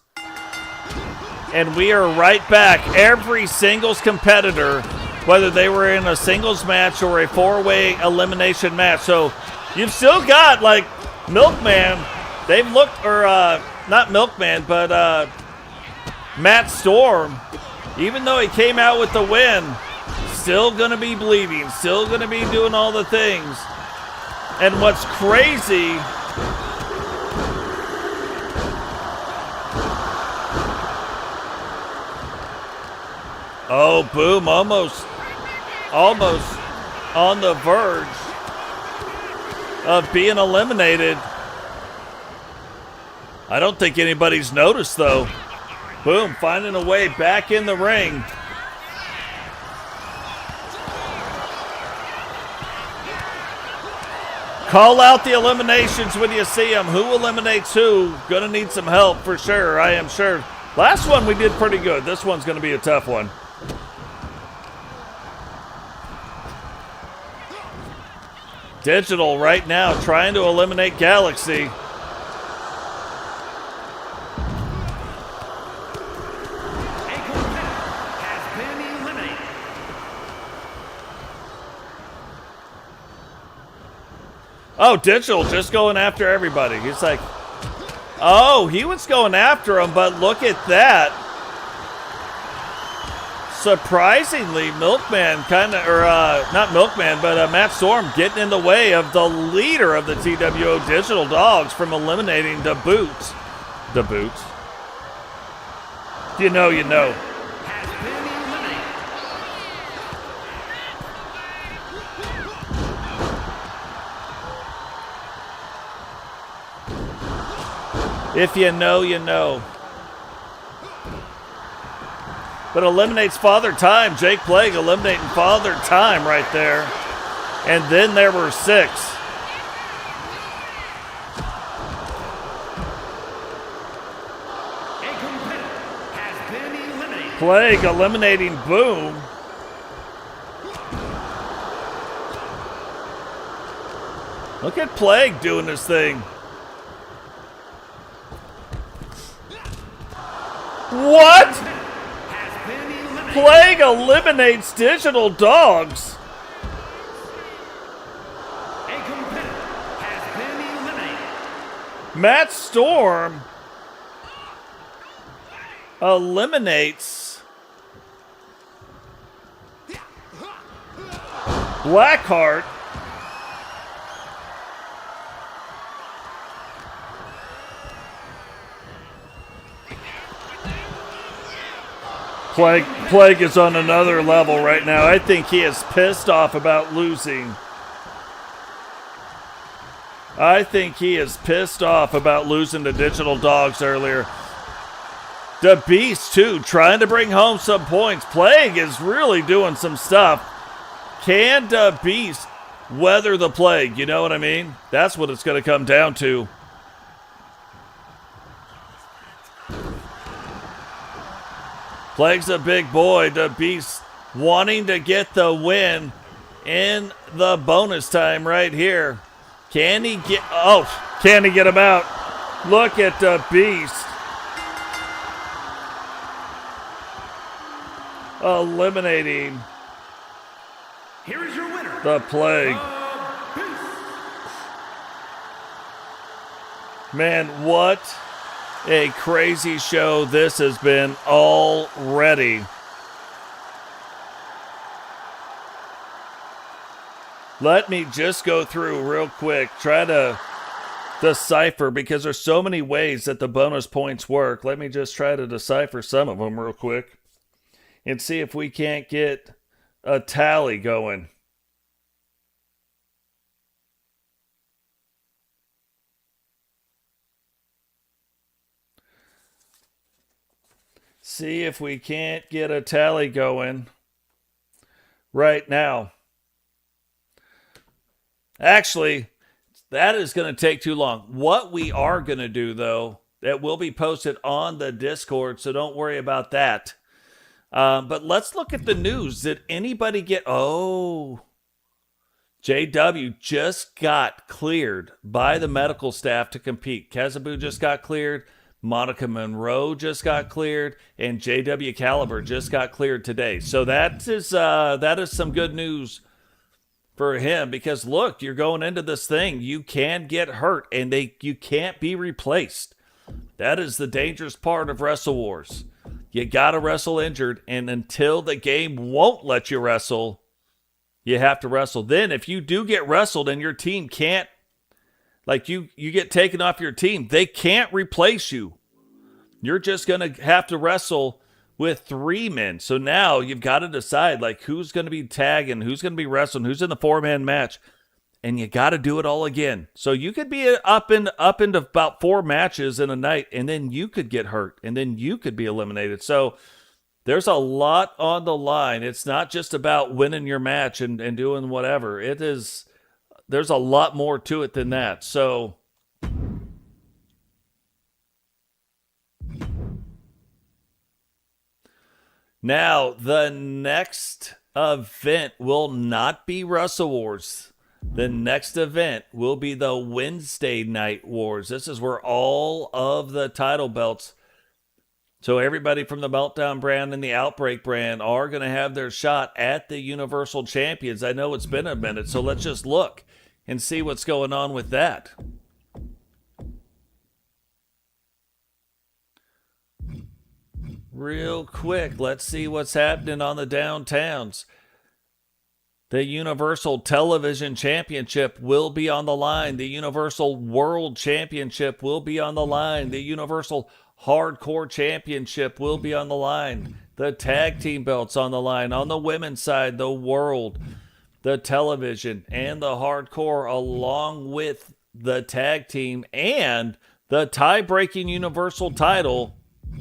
And we are right back. Every singles competitor, whether they were in a singles match or a four-way elimination match. So you've still got like Milkman. They've looked, or not Milkman, but Matt Storm, even though he came out with the win, still going to be bleeding, still going to be doing all the things. And what's crazy, oh, boom, almost on the verge of being eliminated. I don't think anybody's noticed, though. Boom, finding a way back in the ring. Call out the eliminations when you see them. Who eliminates who? Gonna need some help for sure, I am sure. Last one we did pretty good. This one's gonna be a tough one. Digital right now trying to eliminate Galaxy. Oh, Digital just going after everybody. He's like, oh, he was going after him, but look at that. Surprisingly, Milkman not Milkman, but Matt Storm getting in the way of the leader of the TWO Digital Dogs from eliminating the Boots. The Boots. You know. If you know, you know. But eliminates Father Time. Jake Plague eliminating Father Time right there. And then there were 6. Plague eliminating Boom. Look at Plague doing this thing. What? Plague eliminates Digital Dogs. Matt Storm eliminates Blackheart. Plague is on another level right now. I think he is pissed off about losing. I think he is pissed off about losing to Digital Dogs earlier. The Beast, too, trying to bring home some points. Plague is really doing some stuff. Can the Beast weather the Plague? You know what I mean? That's what it's going to come down to. Plague's a big boy. The Beast wanting to get the win in the bonus time right here. Can he get... Oh, can he get him out? Look at the Beast. Eliminating... Here is your winner. The Plague. Man, what a crazy show this has been already. Let me just go through real quick, try to decipher, because there's so many ways that the bonus points work. Let me just try to decipher some of them real quick and see if we can't get a tally going. See if we can't get a tally going right now. Actually, that is going to take too long. What we are going to do, though, that will be posted on the Discord, so don't worry about that. But let's look at the news. Did anybody get... Oh, JW just got cleared by the medical staff to compete. Kazaboo just got cleared. Monica Monroe just got cleared, and JW Caliber just got cleared today. So that is some good news for him, because look, you're going into this thing, you can get hurt, and you can't be replaced. That is the dangerous part of Wrestle Wars. you got to wrestle injured. And until the game won't let you wrestle, you have to wrestle. Then if you do get wrestled and your team can't, like you get taken off your team, they can't replace you. You're just going to have to wrestle with 3 men. So now you've got to decide like who's going to be tagging, who's going to be wrestling, who's in the 4-man match. And you got to do it all again. So you could be up into about 4 matches in a night, and then you could get hurt, and then you could be eliminated. So there's a lot on the line. It's not just about winning your match and doing whatever. There's a lot more to it than that. So now the next event will not be Wrestle Wars. The next event will be the Wednesday Night Wars. This is where all of the title belts, so everybody from the Meltdown brand and the Outbreak brand, are going to have their shot at the Universal Champions. I know it's been a minute, so let's just look and see what's going on with that. Real quick, let's see what's happening on the downtowns. The Universal Television Championship will be on the line. The Universal World Championship will be on the line. The Universal Hardcore Championship will be on the line. The tag team belts on the line. On the women's side, the World, the Television, and the Hardcore, along with the tag team and the tie-breaking Universal title.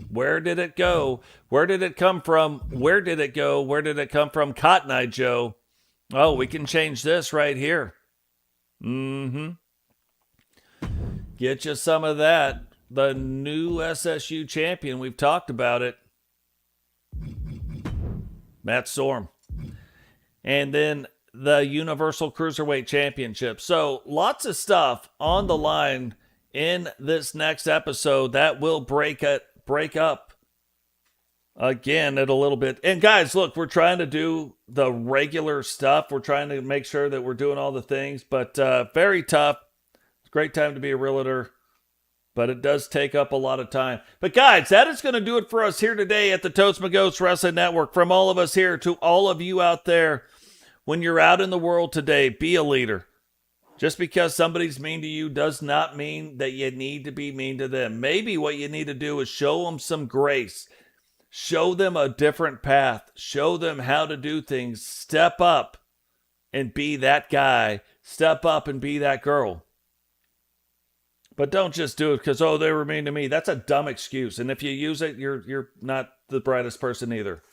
Where did it go? Where did it come from? Where did it go? Where did it come from? Cotton Eye Joe. Oh, we can change this right here. Get you some of that. The new SSU champion. We've talked about it. Matt Storm. And then the Universal Cruiserweight Championship. So lots of stuff on the line in this next episode that will break up again at a little bit. And guys, look, we're trying to do the regular stuff. We're trying to make sure that we're doing all the things, but very tough. It's a great time to be a realtor, but it does take up a lot of time. But guys, that is going to do it for us here today at the Toast McGoats Wrestling Network. From all of us here to all of you out there, when you're out in the world today, be a leader. Just because somebody's mean to you does not mean that you need to be mean to them. Maybe what you need to do is show them some grace. Show them a different path. Show them how to do things. Step up and be that guy. Step up and be that girl. But don't just do it because, oh, they were mean to me. That's a dumb excuse. And if you use it, you're not the brightest person either.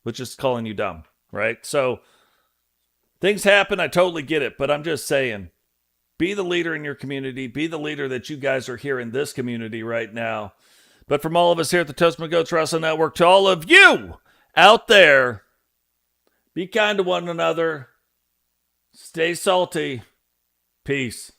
Which is calling you dumb, right? So things happen. I totally get it. But I'm just saying, be the leader in your community. Be the leader that you guys are here in this community right now. But from all of us here at the Toast McGoats Wrestling Network, to all of you out there, be kind to one another. Stay salty. Peace.